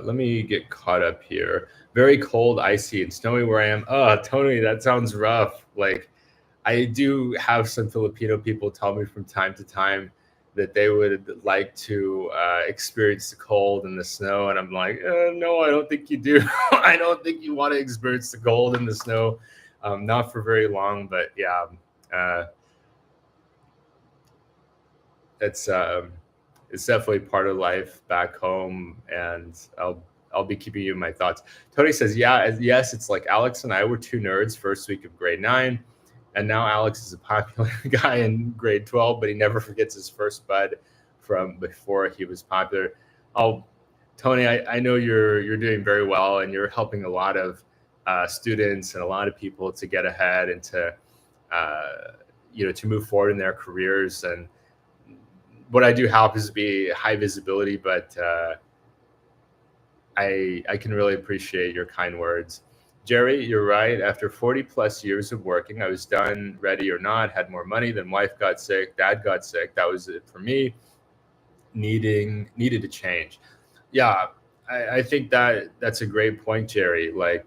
Let me get caught up here. Very cold, icy, and snowy where I am. Oh, Tony, that sounds rough. Like, I do have some Filipino people tell me from time to time that they would like to experience the cold and the snow. And I'm like, no, I don't think you do. I don't think you want to experience the cold and the snow. Not for very long, but yeah, it's definitely part of life back home. And I'll be keeping you in my thoughts. Tony says, yes, it's like Alex and I were two nerds first week of grade 9. And now Alex is a popular guy in grade 12, but he never forgets his first bud from before he was popular. Oh, Tony, I know you're doing very well, and you're helping a lot of students and a lot of people to get ahead and to to move forward in their careers. And what I do help is be high visibility, but I can really appreciate your kind words. Jerry, you're right. After 40 plus years of working, I was done, ready or not, had more money, then wife got sick, dad got sick. That was it for me. Needed to change. Yeah, I think that's a great point, Jerry. Like,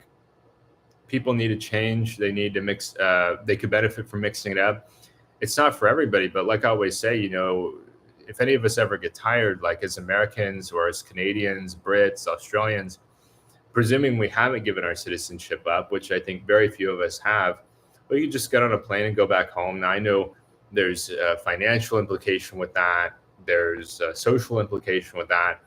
people need to change. They need to mix. They could benefit from mixing it up. It's not for everybody, but like I always say, if any of us ever get tired, like as Americans or as Canadians, Brits, Australians, presuming we haven't given our citizenship up, which I think very few of us have, well, you just get on a plane and go back home. Now, I know there's a financial implication with that. There's a social implication with that.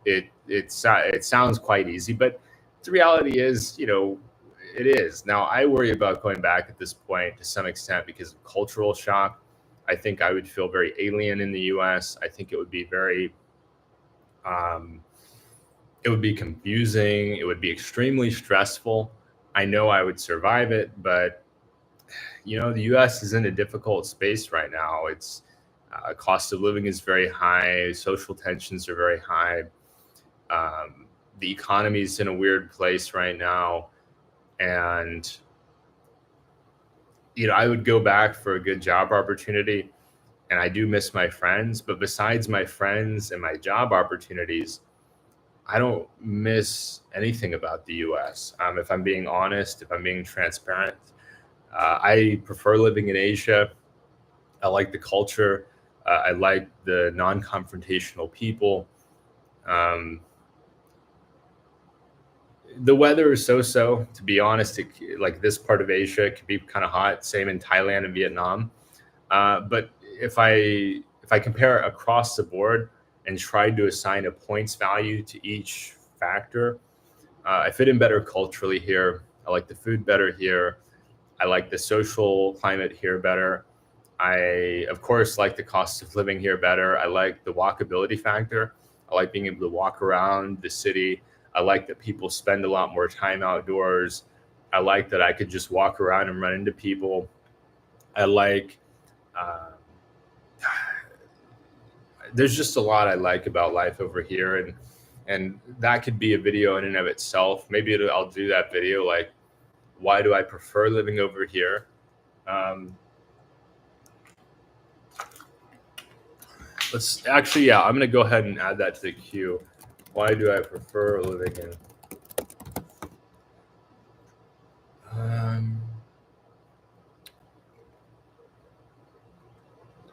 It sounds quite easy, but the reality is, it is. Now, I worry about going back at this point to some extent because of cultural shock. I think I would feel very alien in the US. I think it would be very it would be confusing. It would be extremely stressful. I know I would survive it, but the U.S. is in a difficult space right now. It's cost of living is very high. Social tensions are very high. The economy is in a weird place right now, and I would go back for a good job opportunity, and I do miss my friends. But besides my friends and my job opportunities, I don't miss anything about the U.S. If I'm being honest, if I'm being transparent, I prefer living in Asia. I like the culture. I like the non-confrontational people. The weather is so-so, to be honest. Like this part of Asia, it can be kind of hot. Same in Thailand and Vietnam. But if I compare across the board and tried to assign a points value to each factor, I fit in better culturally here. I like the food better here. I like the social climate here better. I, of course, like the cost of living here better. I like the walkability factor. I like being able to walk around the city. I like that people spend a lot more time outdoors. I like that I could just walk around and run into people. I like there's just a lot I like about life over here, and that could be a video in and of itself. Maybe I'll do that video, like, why do I prefer living over here? Let's actually, yeah, I'm gonna go ahead and add that to the queue. Why do I prefer living in?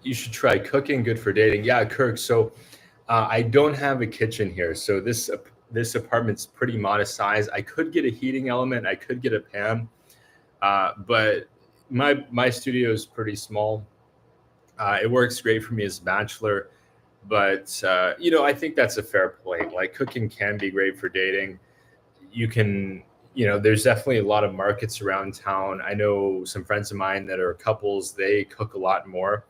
You should try cooking. Good for dating. Yeah, Kirk. So I don't have a kitchen here. So this apartment's pretty modest size. I could get a heating element. I could get a pan, but my studio is pretty small. It works great for me as a bachelor, but I think that's a fair point. Like, cooking can be great for dating. You can, there's definitely a lot of markets around town. I know some friends of mine that are couples. They cook a lot more.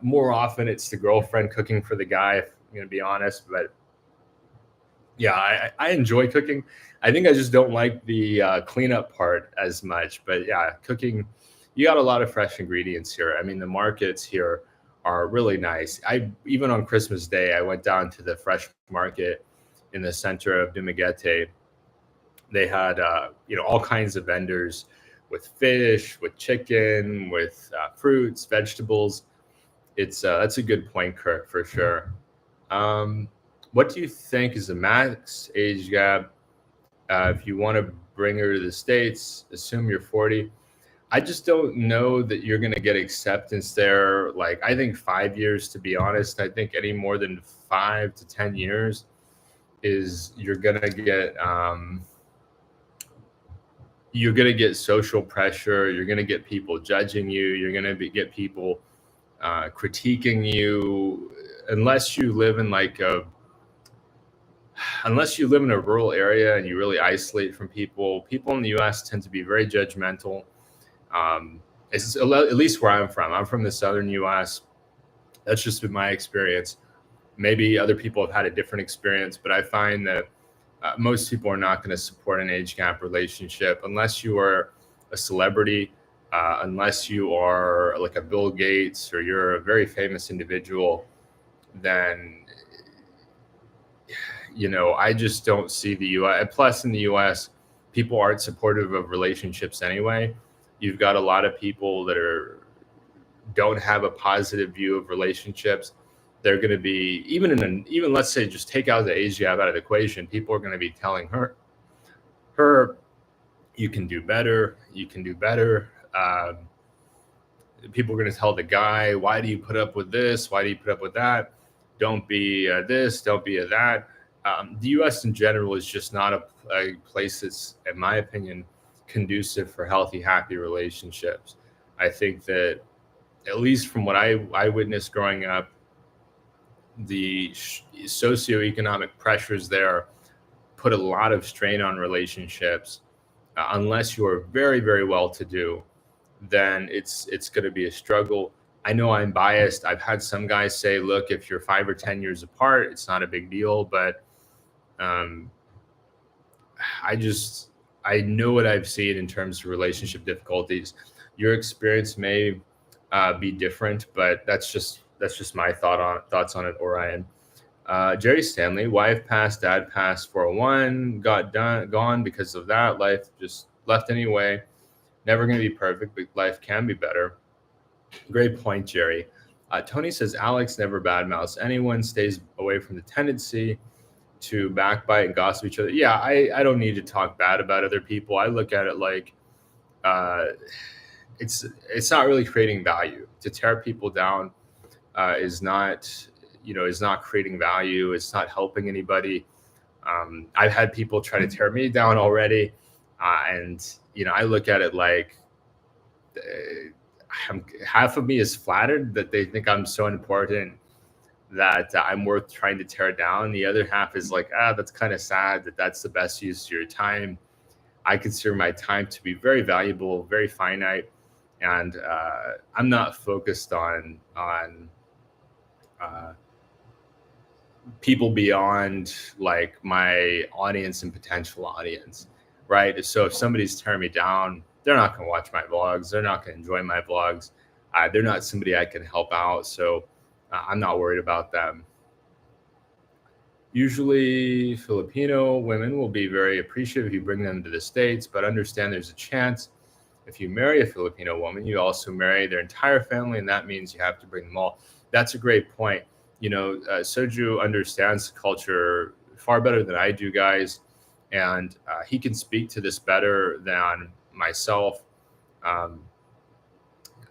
More often, it's the girlfriend cooking for the guy, if I'm going to be honest. But Yeah, I enjoy cooking. I think I just don't like the cleanup part as much. But yeah, cooking, you got a lot of fresh ingredients here. I mean, the markets here are really nice. I even on Christmas Day, I went down to the fresh market in the center of Dumaguete. They had all kinds of vendors with fish, with chicken, with fruits, vegetables. It's That's a good point, Kurt, for sure. Um, what do you think is the max age gap if you want to bring her to the States? Assume you're 40. I just don't know that you're going to get acceptance there. Like, I think 5 years, to be honest. I think any more than 5 to 10 years is you're going to get social pressure. You're going to get people judging you. You're going to get people critiquing you unless you live in a rural area and you really isolate from people. People in the U.S. tend to be very judgmental. It's at least where I'm from. I'm from the southern U.S. That's just been my experience. Maybe other people have had a different experience, but I find that most people are not going to support an age gap relationship unless you are a celebrity, unless you are like a Bill Gates or you're a very famous individual. Then I just don't see the U.S. Plus, in the U.S., people aren't supportive of relationships anyway. You've got a lot of people that don't have a positive view of relationships. They're going to be even let's say just take out the age gap out of the equation. People are going to be telling her, you can do better. You can do better. People are going to tell the guy, why do you put up with this? Why do you put up with that? Don't be this. Don't be that. The U.S. in general is just not a place that's, in my opinion, conducive for healthy, happy relationships. I think that, at least from what I witnessed growing up, the socioeconomic pressures there put a lot of strain on relationships. Unless you are very, very well to do, then it's going to be a struggle. I know I'm biased. I've had some guys say, look, if you're 5 or 10 years apart, it's not a big deal. But um, I know what I've seen in terms of relationship difficulties. Your experience may be different, but that's just my thoughts on it, Orion. Jerry Stanley, wife passed, dad passed, 401, gone because of that. Life just left anyway. Never going to be perfect, but life can be better. Great point, Jerry. Tony says Alex never badmouths anyone, stays away from the tendency to backbite and gossip each other. Yeah, I don't need to talk bad about other people. I look at it like uh, it's not really creating value. To tear people down is not creating value. It's not helping anybody. I've had people try to tear me down already, and I look at it like half of me is flattered that they think I'm so important that I'm worth trying to tear down. The other half is like, that's kind of sad that that's the best use of your time. I consider my time to be very valuable, very finite, and I'm not focused on uh, people beyond like my audience and potential audience, right? So if somebody's tearing me down, they're not going to watch my vlogs. They're not going to enjoy my vlogs. They're not somebody I can help out. So I'm not worried about them. Usually Filipino women will be very appreciative if you bring them to the States, but understand there's a chance if you marry a Filipino woman, you also marry their entire family, and that means you have to bring them all. That's a great point. Soju understands culture far better than I do, guys, and he can speak to this better than myself. Um,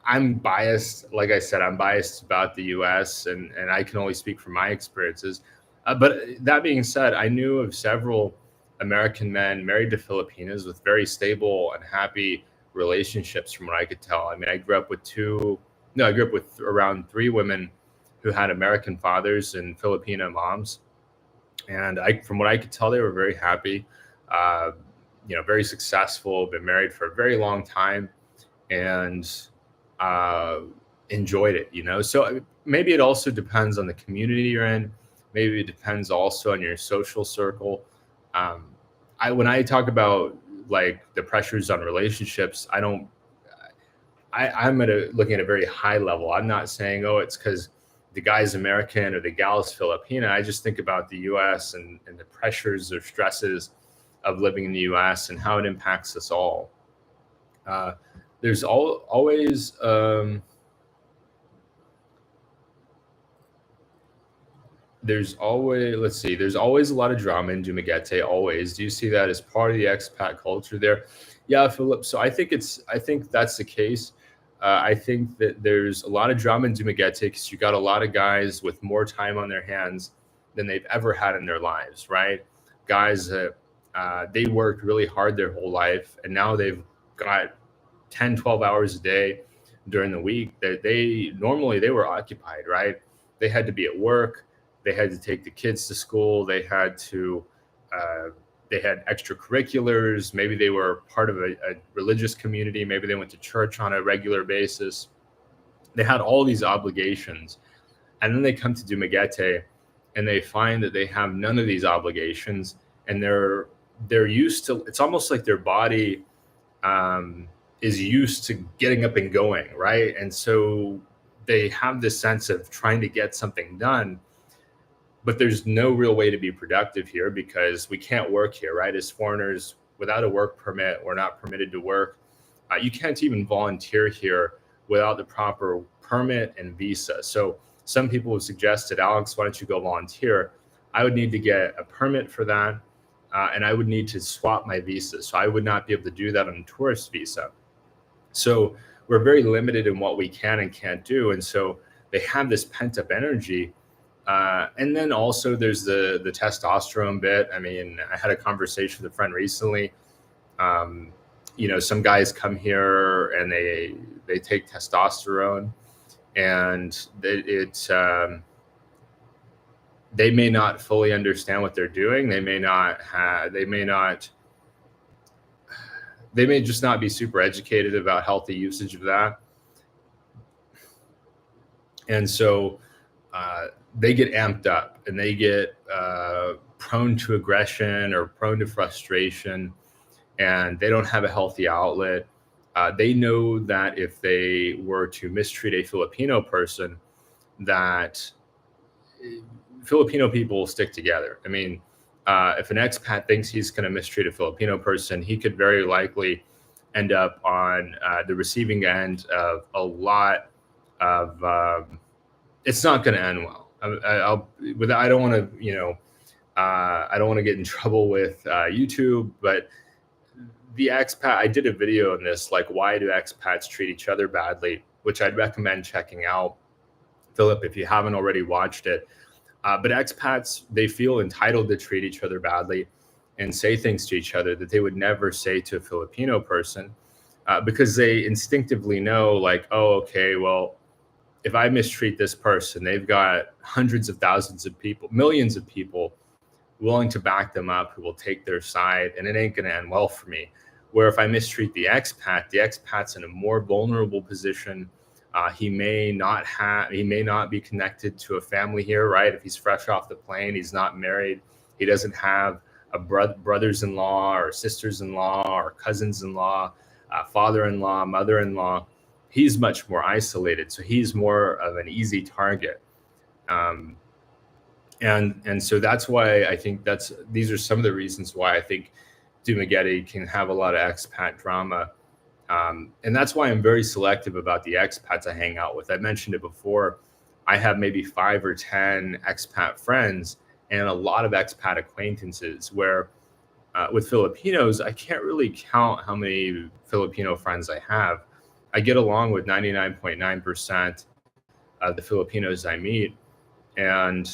I'm biased. Like I said, I'm biased about the U.S. and I can only speak from my experiences. But that being said, I knew of several American men married to Filipinas with very stable and happy relationships, from what I could tell. I mean, I grew up with around three women who had American fathers and Filipino moms, and from what I could tell, they were very happy. Uh, very successful, been married for a very long time, and uh, enjoyed it. So maybe it also depends on the community you're in. Maybe it depends also on your social circle. When I talk about like the pressures on relationships, I'm looking at a very high level. I'm not saying, oh, it's because the guy's American or the gal's Filipina. I just think about the U.S. and the pressures or stresses of living in the U.S. and how it impacts us all. There's always let's see, there's always a lot of drama in Dumaguete. Always. Do you see that as part of the expat culture there? Yeah, Philip. So I think that's the case. I think that there's a lot of drama in Dumaguete because you got a lot of guys with more time on their hands than they've ever had in their lives, right? Guys that they worked really hard their whole life, and now they've got 10, 12 hours a day during the week that they normally they were occupied, right? They had to be at work. They had to take the kids to school. Uh, they had extracurriculars. Maybe they were part of a religious community. Maybe they went to church on a regular basis. They had all these obligations. And then they come to Dumaguete and they find that they have none of these obligations. And they're used to, it's almost like their body is used to getting up and going, right? And so they have this sense of trying to get something done, but there's no real way to be productive here because we can't work here, right? As foreigners, without a work permit, we're not permitted to work. You can't even volunteer here without the proper permit and visa. So some people have suggested, Alex, why don't you go volunteer? I would need to get a permit for that, and I would need to swap my visa. So I would not be able to do that on a tourist visa. So we're very limited in what we can and can't do. And so they have this pent up energy. And then also there's the testosterone bit. I mean, I had a conversation with a friend recently. Some guys come here and they take testosterone, and they may not fully understand what they're doing. They may just not be super educated about healthy usage of that. And so they get amped up and they get prone to aggression or prone to frustration, and they don't have a healthy outlet. They know that if they were to mistreat a Filipino person, that Filipino people will stick together. I mean, if an expat thinks he's going to mistreat a Filipino person, he could very likely end up on the receiving end of a lot of. It's not going to end well. I don't want to, I don't want to get in trouble with YouTube, but the expat. I did a video on this, like why do expats treat each other badly, which I'd recommend checking out, Philip, if you haven't already watched it. But expats, they feel entitled to treat each other badly and say things to each other that they would never say to a Filipino person because they instinctively know, like, oh, okay, well, if I mistreat this person, they've got hundreds of thousands of people, millions of people willing to back them up who will take their side, and it ain't going to end well for me. Where if I mistreat the expat's in a more vulnerable position. He may not be connected to a family here, right? If he's fresh off the plane, he's not married, he doesn't have a brothers-in-law or sisters-in-law or cousins-in-law, father-in-law, mother-in-law. He's much more isolated, so he's more of an easy target. And so that's why I think these are some of the reasons why I think Dumaguete can have a lot of expat drama. And that's why I'm very selective about the expats I hang out with. I mentioned it before. I have maybe 5 or 10 expat friends and a lot of expat acquaintances where with Filipinos, I can't really count how many Filipino friends I have. I get along with 99.9% of the Filipinos I meet, and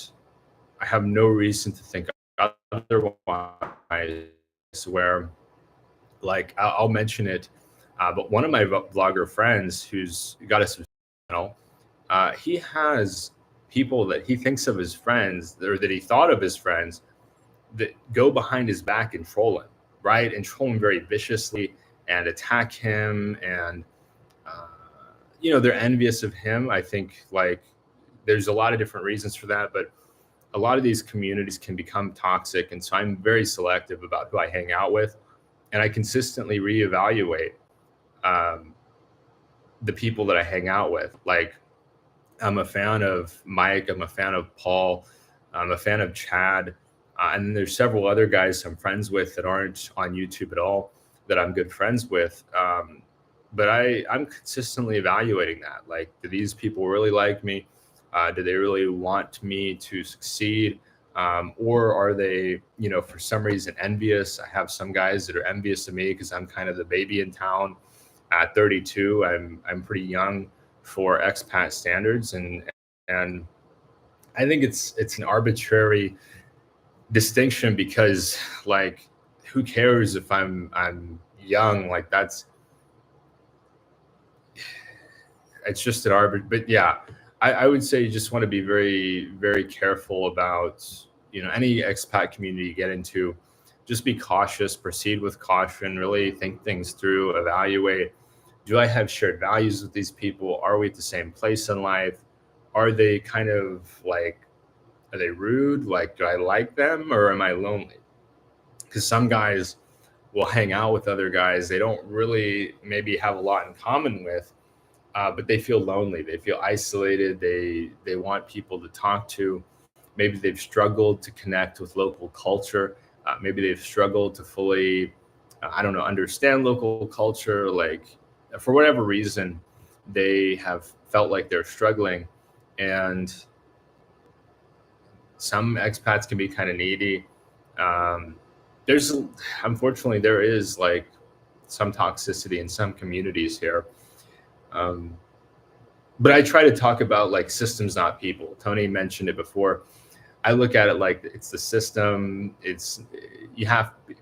I have no reason to think otherwise. Where, like, I'll mention it, but one of my vlogger friends who's got a channel, he has people that he thinks of as friends, or that he thought of as friends, that go behind his back and troll him, right? And troll him very viciously and attack him. And, they're envious of him. I think, like, there's a lot of different reasons for that. But a lot of these communities can become toxic. And so I'm very selective about who I hang out with. And I consistently reevaluate the people that I hang out with. Like, I'm a fan of Mike. I'm a fan of Paul. I'm a fan of Chad. And then there's several other guys I'm friends with that aren't on YouTube at all that I'm good friends with. But I'm consistently evaluating that. Like, do these people really like me? Do they really want me to succeed? Or are they, for some reason envious? I have some guys that are envious of me because I'm kind of the baby in town. At 32, I'm pretty young for expat standards, and I think it's an arbitrary distinction because, like, who cares if I'm young? Like, it's just an arbit. But yeah, I would say you just want to be very, very careful about any expat community you get into. Just be cautious, proceed with caution, really think things through, evaluate. Do I have shared values with these people? Are we at the same place in life? Are they kind of like, are they rude? Like, do I like them or am I lonely? Because some guys will hang out with other guys they don't really maybe have a lot in common with, but they feel lonely. They feel isolated. They want people to talk to. Maybe they've struggled to connect with local culture. Maybe they've struggled to fully, I don't know, understand local culture. Like, for whatever reason, they have felt like they're struggling. And some expats can be kind of needy. There's, unfortunately, there is like some toxicity in some communities here. But I try to talk about like systems, not people. Tony mentioned it before. I look at it like it's the system.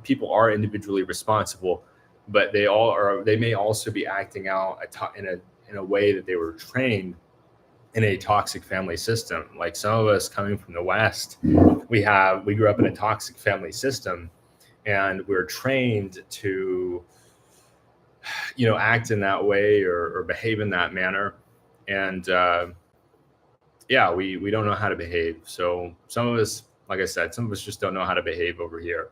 People are individually responsible, but they may also be acting out in a way that they were trained in a toxic family system. Like, some of us coming from the West, we grew up in a toxic family system, and we're trained to, act in that way or behave in that manner. And yeah, we don't know how to behave. So some of us, like I said, some of us just don't know how to behave over here.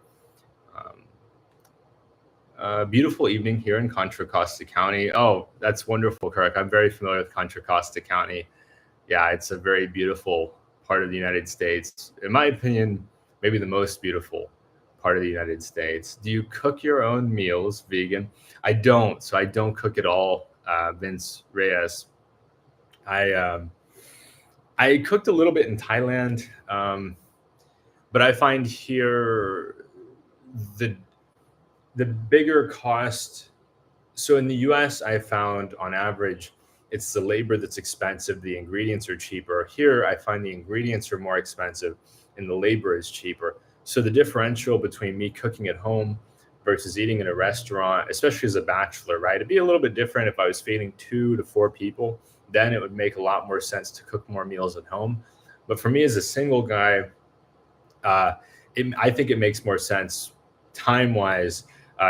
Beautiful evening here in Contra Costa County. Oh, that's wonderful, Kirk. I'm very familiar with Contra Costa County. Yeah, it's a very beautiful part of the United States. In my opinion, maybe the most beautiful part of the United States. Do you cook your own meals, vegan? I don't. So I don't cook at all, Vince Reyes. I cooked a little bit in Thailand, but I find here the bigger cost. So in the US, I found on average, it's the labor that's expensive. The ingredients are cheaper. Here, I find the ingredients are more expensive and the labor is cheaper. So the differential between me cooking at home versus eating in a restaurant, especially as a bachelor, right? It'd be a little bit different if I was feeding 2 to 4 people. Then it would make a lot more sense to cook more meals at home. But for me as a single guy, I think it makes more sense time-wise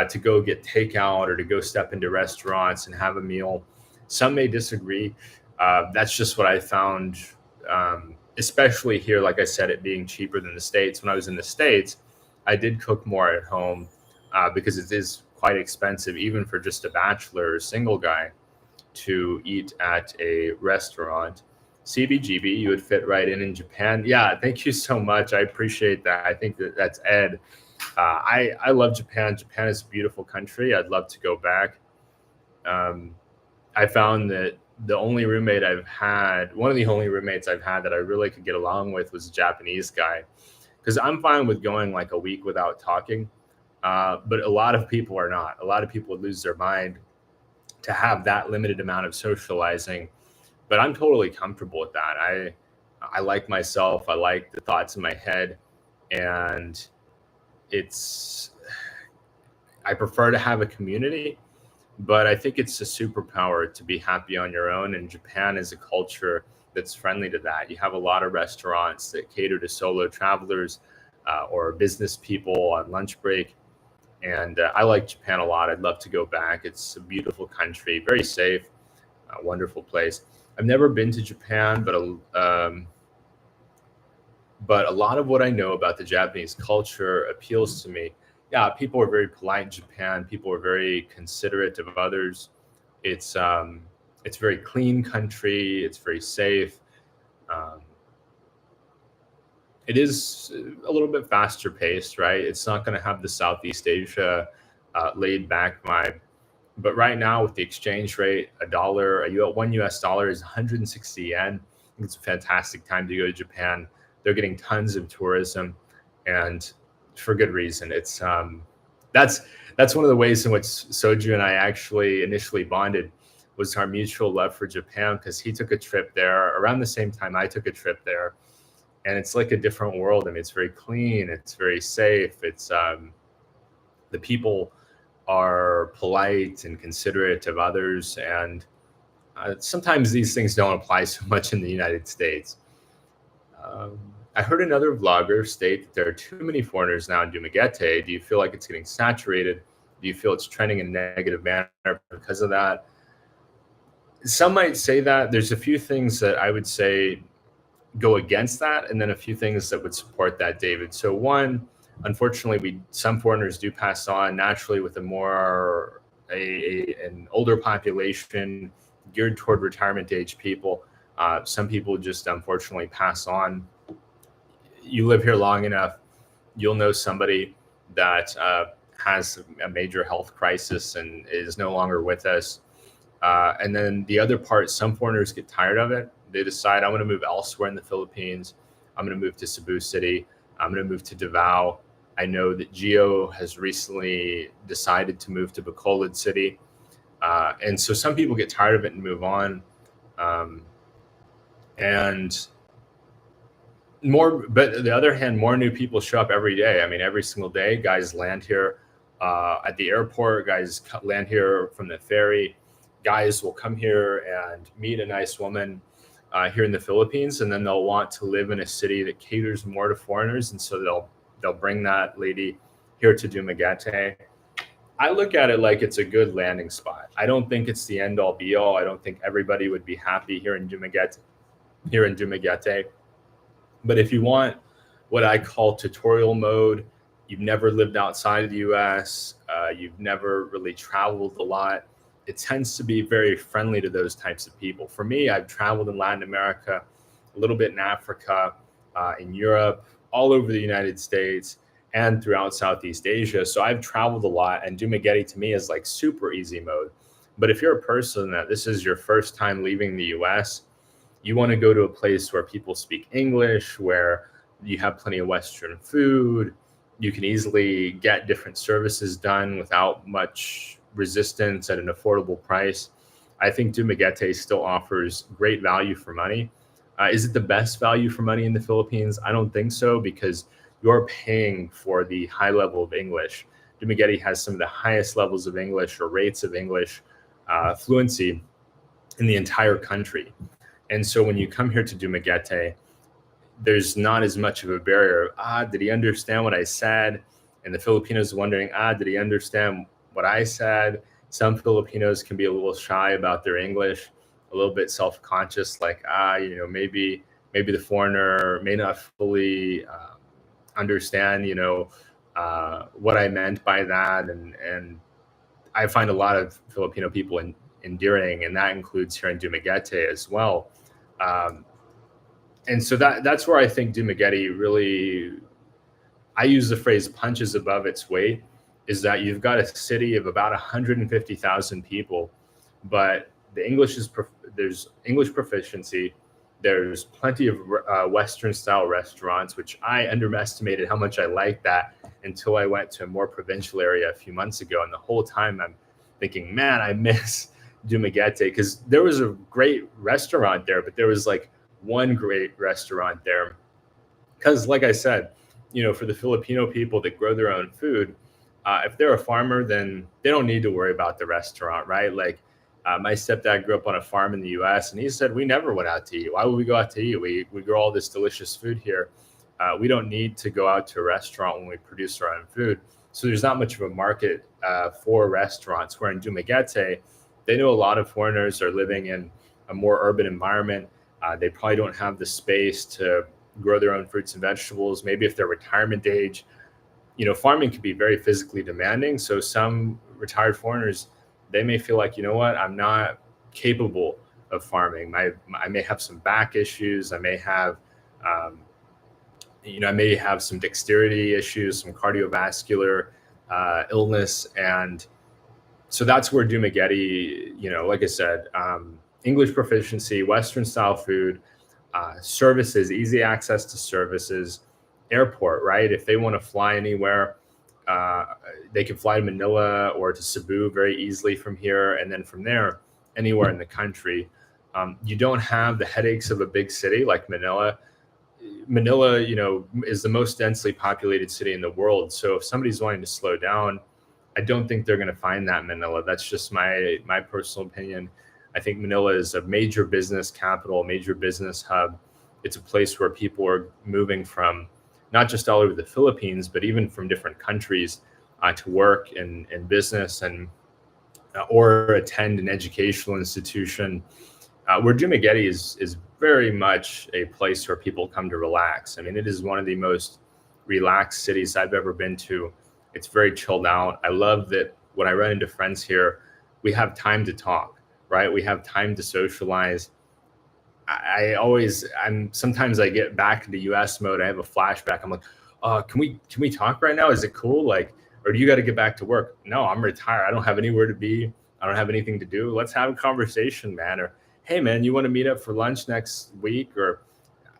to go get takeout or to go step into restaurants and have a meal. Some may disagree. That's just what I found, especially here, like I said, it being cheaper than the States. When I was in the States, I did cook more at home because it is quite expensive, even for just a bachelor or single guy, to eat at a restaurant. CBGB, you would fit right in Japan. Yeah, thank you so much. I appreciate that. I think that's Ed. I love Japan. Japan is a beautiful country. I'd love to go back. I found that one of the only roommates I've had that I really could get along with was a Japanese guy. Because I'm fine with going like a week without talking, but a lot of people are not. A lot of people would lose their mind to have that limited amount of socializing. But I'm totally comfortable with that. I like myself. I like the thoughts in my head, and I prefer to have a community, but I think it's a superpower to be happy on your own. And Japan is a culture that's friendly to that. You have a lot of restaurants that cater to solo travelers or business people on lunch break. And I like Japan a lot. I'd love to go back. It's a beautiful country, very safe, wonderful place. I've never been to Japan, but but a lot of what I know about the Japanese culture appeals to me. Yeah, people are very polite in Japan. People are very considerate of others. It's um, it's a very clean country. It's very safe. Um, it is a little bit faster paced, right? It's not going to have the Southeast Asia laid back vibe. But right now, with the exchange rate, one US dollar is 160 yen. I think it's a fantastic time to go to Japan. They're getting tons of tourism, and for good reason. That's that's one of the ways in which Soju and I actually initially bonded was our mutual love for Japan, because he took a trip there around the same time I took a trip there, and it's like a different world. I mean, it's very clean, it's very safe. The people are polite and considerate of others, and sometimes these things don't apply so much in the United States. Um, I heard another vlogger state that there are too many foreigners now in Dumaguete. Do you feel like it's getting saturated? Do you feel it's trending in a negative manner because of that? Some might say that. There's a few things that I would say go against that, and then a few things that would support that, David. So one, unfortunately, we some foreigners do pass on naturally with an older population geared toward retirement age people. Some people just unfortunately pass on. You live here long enough, you'll know somebody that has a major health crisis and is no longer with us. And then the other part, some foreigners get tired of it. They decide, I'm going to move elsewhere in the Philippines. I'm going to move to Cebu City. I'm going to move to Davao. I know that Gio has recently decided to move to Bacolod City. And so some people get tired of it and move on. And but on the other hand, more new people show up every day. I mean, every single day, guys land here at the airport. Guys land here from the ferry. Guys will come here and meet a nice woman here in the Philippines, and then they'll want to live in a city that caters more to foreigners, and so they'll bring that lady here to Dumaguete. I look at it like it's a good landing spot. I don't think it's the end all be all. I don't think everybody would be happy here in Dumaguete. But if you want what I call tutorial mode, you've never lived outside of the US, you've never really traveled a lot, it tends to be very friendly to those types of people. For me, I've traveled in Latin America, a little bit in Africa, in Europe, all over the United States, and throughout Southeast Asia. So I've traveled a lot, and Dumaguete to me is like super easy mode. But if you're a person that this is your first time leaving the US, you want to go to a place where people speak English, where you have plenty of Western food, you can easily get different services done without much resistance at an affordable price. I think Dumaguete still offers great value for money. Is it the best value for money in the Philippines? I don't think so, because you're paying for the high level of English. Dumaguete has some of the highest levels of English or rates of English fluency in the entire country. And so when you come here to Dumaguete, there's not as much of a barrier. Did he understand what I said? And the Filipinos wondering, did he understand what I said? Some Filipinos can be a little shy about their English, a little bit self-conscious, like, maybe the foreigner may not fully understand, what I meant by that. And I find a lot of Filipino people endearing, and that includes here in Dumaguete as well. And so that's where I think Dumaguete really, I use the phrase punches above its weight, is that you've got a city of about 150,000 people, but there's English proficiency. There's plenty of Western style restaurants, which I underestimated how much I liked that until I went to a more provincial area a few months ago. And the whole time I'm thinking, man, I miss Dumaguete, because there was a great restaurant there, but there was like one great restaurant there. Because like I said, for the Filipino people that grow their own food, if they're a farmer, then they don't need to worry about the restaurant, right? Like my stepdad grew up on a farm in the US, and he said, we never went out to eat. Why would we go out to eat? We grow all this delicious food here. We don't need to go out to a restaurant when we produce our own food. So there's not much of a market for restaurants, where in Dumaguete, they know a lot of foreigners are living in a more urban environment. They probably don't have the space to grow their own fruits and vegetables. Maybe if they're retirement age, farming can be very physically demanding. So some retired foreigners, they may feel like, what, I'm not capable of farming. I may have some back issues. I may have, some dexterity issues, some cardiovascular illness. And so that's where Dumagetti, like I said, English proficiency, Western style food, services, easy access to services, airport, right? If they want to fly anywhere, they can fly to Manila or to Cebu very easily from here. And then from there, anywhere in the country. You don't have the headaches of a big city like Manila. Manila, is the most densely populated city in the world. So if somebody's wanting to slow down, I don't think they're going to find that in Manila. That's just my personal opinion. I think Manila is a major business capital, major business hub. It's a place where people are moving from not just all over the Philippines, but even from different countries to work in business and or attend an educational institution. Where Dumagetti is very much a place where people come to relax. I mean, it is one of the most relaxed cities I've ever been to. It's very chilled out. I love that when I run into friends here, we have time to talk, right? We have time to socialize. Sometimes I get back into US mode. I have a flashback. I'm like, can we talk right now? Is it cool? Like, or do you got to get back to work? No, I'm retired. I don't have anywhere to be. I don't have anything to do. Let's have a conversation, man. Or, hey man, you want to meet up for lunch next week? Or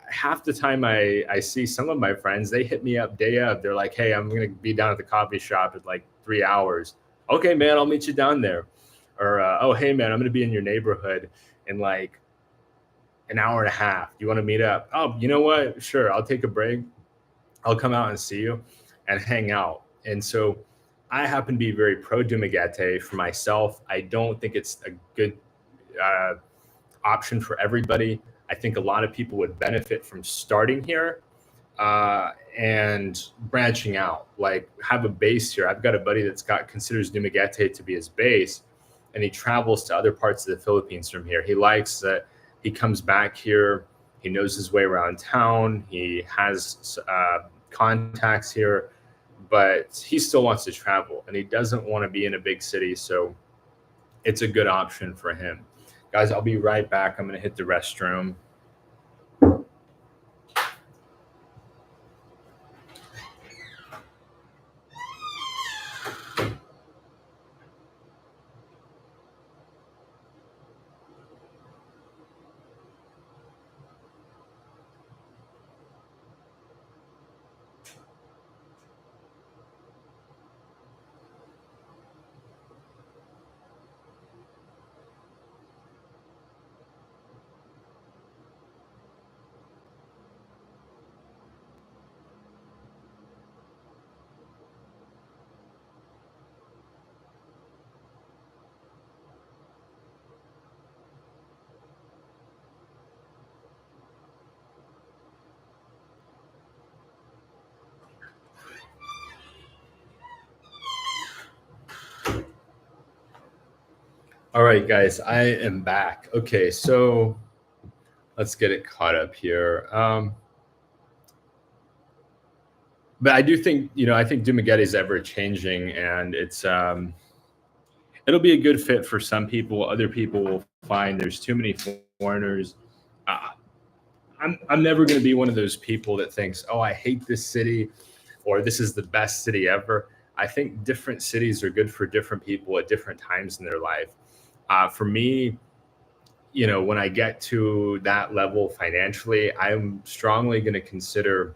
half the time I see some of my friends, they hit me up day of. They're like, hey, I'm going to be down at the coffee shop in like 3 hours. Okay, man, I'll meet you down there. Or, oh, hey man, I'm going to be in your neighborhood in like an hour and a half. You want to meet up? Oh, you know what? Sure. I'll take a break. I'll come out and see you and hang out. And so I happen to be very pro Dumaguete for myself. I don't think it's a good option for everybody. I think a lot of people would benefit from starting here and branching out, like have a base here. I've got a buddy considers Dumaguete to be his base, and he travels to other parts of the Philippines from here. He likes that. He comes back here. He knows his way around town. He has contacts here, but he still wants to travel and he doesn't want to be in a big city. So it's a good option for him. Guys, I'll be right back. I'm going to hit the restroom. All right, guys, I am back. Okay, so let's get it caught up here. But I do think, I think Dumaguete is ever changing, and it'll be a good fit for some people. Other people will find there's too many foreigners. I'm never going to be one of those people that thinks, oh, I hate this city, or this is the best city ever. I think different cities are good for different people at different times in their life. For me, when I get to that level financially, I'm strongly going to consider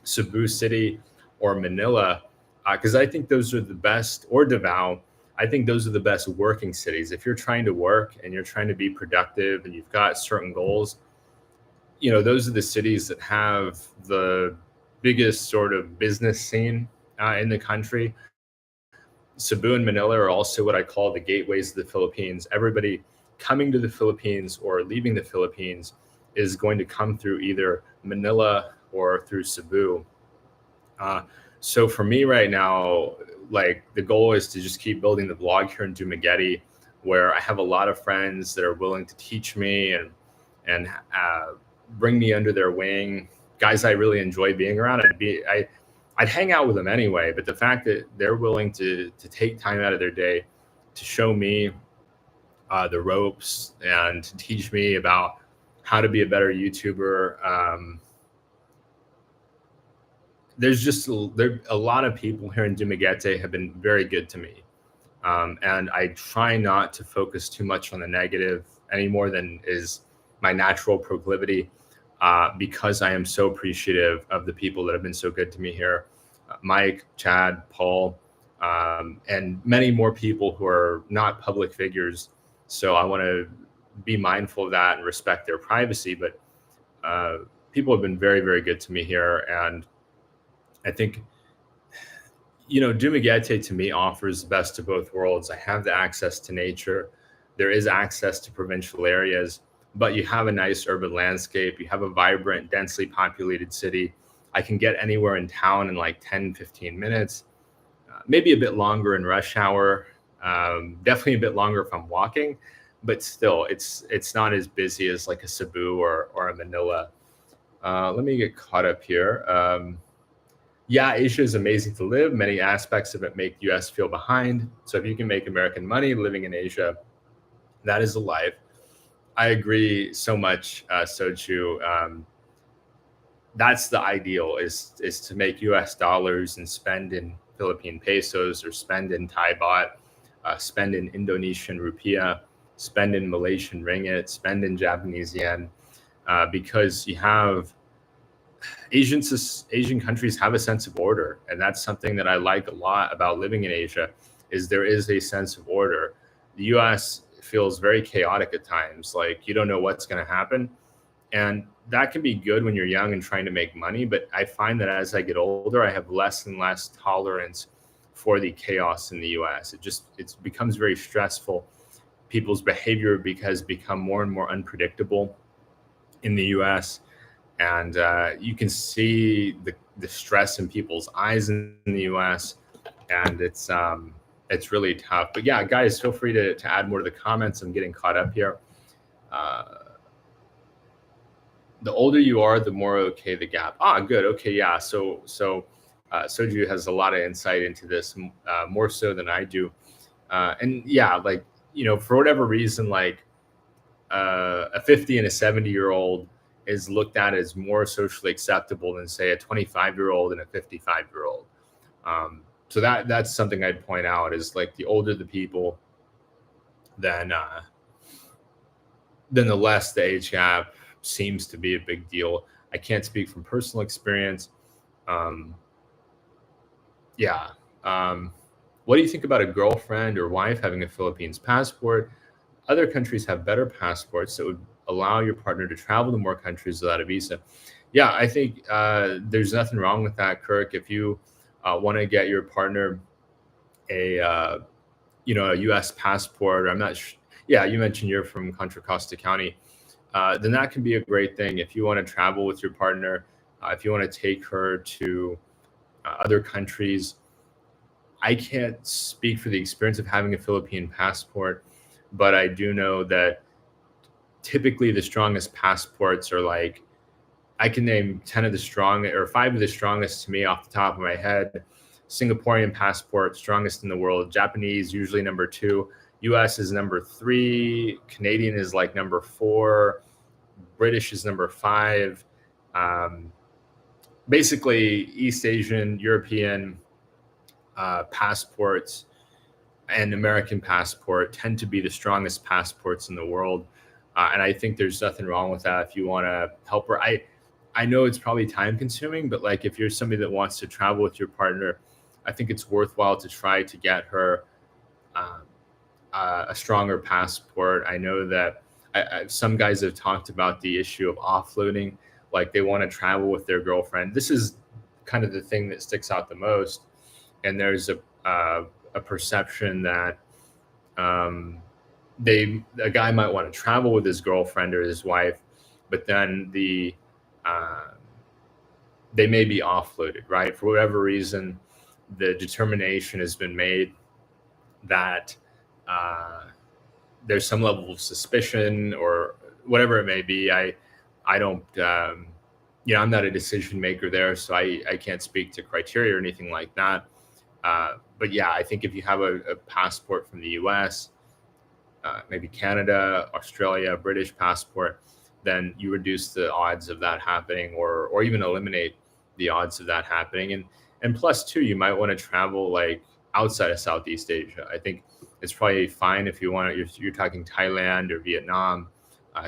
Cebu City or Manila, because I think those are the best, or Davao. I think those are the best working cities. If you're trying to work and you're trying to be productive and you've got certain goals, those are the cities that have the biggest sort of business scene in the country. Cebu and Manila are also what I call the gateways of the Philippines. Everybody coming to the Philippines or leaving the Philippines is going to come through either Manila or through Cebu. So for me right now, like the goal is to just keep building the blog here in Dumaguete, where I have a lot of friends that are willing to teach me and bring me under their wing guys I really enjoy being around. I'd hang out with them anyway, but the fact that they're willing to take time out of their day to show me the ropes and to teach me about how to be a better YouTuber. There's a lot of people here in Dumaguete have been very good to me. And I try not to focus too much on the negative any more than is my natural proclivity, because I am so appreciative of the people that have been so good to me here. Mike, Chad, Paul, and many more people who are not public figures. So I want to be mindful of that and respect their privacy. But people have been very, very good to me here. And I think, Dumaguete to me offers the best of both worlds. I have the access to nature. There is access to provincial areas, but you have a nice urban landscape. You have a vibrant, densely populated city. I can get anywhere in town in like 10, 15 minutes, maybe a bit longer in rush hour, definitely a bit longer if I'm walking, but still it's not as busy as like a Cebu or a Manila. Let me get caught up here. Yeah, Asia is amazing to live. Many aspects of it make the US feel behind. So if you can make American money living in Asia, that is a life. I agree so much, Soju. That's the ideal is to make US dollars and spend in Philippine pesos or spend in Thai baht, spend in Indonesian rupiah, spend in Malaysian ringgit, spend in Japanese yen, because you have Asian countries have a sense of order, and that's something that I like a lot about living in Asia. Is there is a sense of order. The U.S. feels very chaotic at times, like you don't know what's going to happen, and that can be good when you're young and trying to make money. But I find that as I get older, I have less and less tolerance for the chaos in the U.S. It becomes very stressful. People's behavior has become more and more unpredictable in the U.S. And you can see the stress in people's eyes in the U.S. and it's really tough. But yeah, guys, feel free to add more to the comments. I'm getting caught up here. The older you are, the more okay the gap. Good. Okay, yeah. So Soju has a lot of insight into this, more so than I do. And yeah, like for whatever reason, like a 50 and a 70-year-old is looked at as more socially acceptable than say a 25-year-old and a 55-year-old. So that's something I'd point out is like the older the people, then the less the age gap seems to be a big deal. I can't speak from personal experience. What do you think about a girlfriend or wife having a Philippines passport? Other countries have better passports that would allow your partner to travel to more countries without a visa. Yeah, I think there's nothing wrong with that, Kirk. If you want to get your partner a U.S. passport, or I'm not sure. Yeah, you mentioned you're from Contra Costa County. Then that can be a great thing. If you want to travel with your partner, if you want to take her to other countries, I can't speak for the experience of having a Philippine passport, but I do know that typically the strongest passports are like, I can name 10 of the strong or 5 of the strongest to me off the top of my head. Singaporean passport, strongest in the world. Japanese, usually number 2. US is number 3. Canadian is like number 4. British is number 5. Basically, East Asian, European passports and American passport tend to be the strongest passports in the world. And I think there's nothing wrong with that if you want to help her. I know it's probably time consuming, but like if you're somebody that wants to travel with your partner, I think it's worthwhile to try to get her a stronger passport. I know that some guys have talked about the issue of offloading, like they want to travel with their girlfriend. This is kind of the thing that sticks out the most. And there's a perception that a guy might want to travel with his girlfriend or his wife, but then they may be offloaded, right? For whatever reason, the determination has been made that there's some level of suspicion or whatever it may be. I don't I'm not a decision maker there, so I can't speak to criteria or anything like that. But yeah, I think if you have a passport from the US, maybe Canada, Australia, British passport, then you reduce the odds of that happening, or even eliminate the odds of that happening. And plus too, you might want to travel like outside of Southeast Asia. I think it's probably fine if you want to, you're talking Thailand or Vietnam,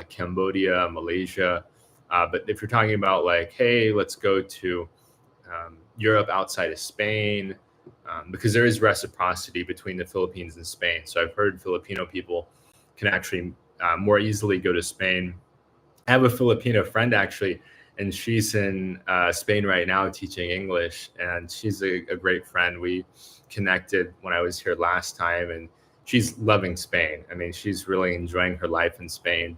Cambodia, Malaysia. But if you're talking about like, hey, let's go to Europe outside of Spain, because there is reciprocity between the Philippines and Spain. So I've heard Filipino people can actually more easily go to Spain. I have a Filipino friend actually, and she's in Spain right now teaching English, and she's a great friend. We connected when I was here last time, and she's loving Spain. I mean, she's really enjoying her life in Spain.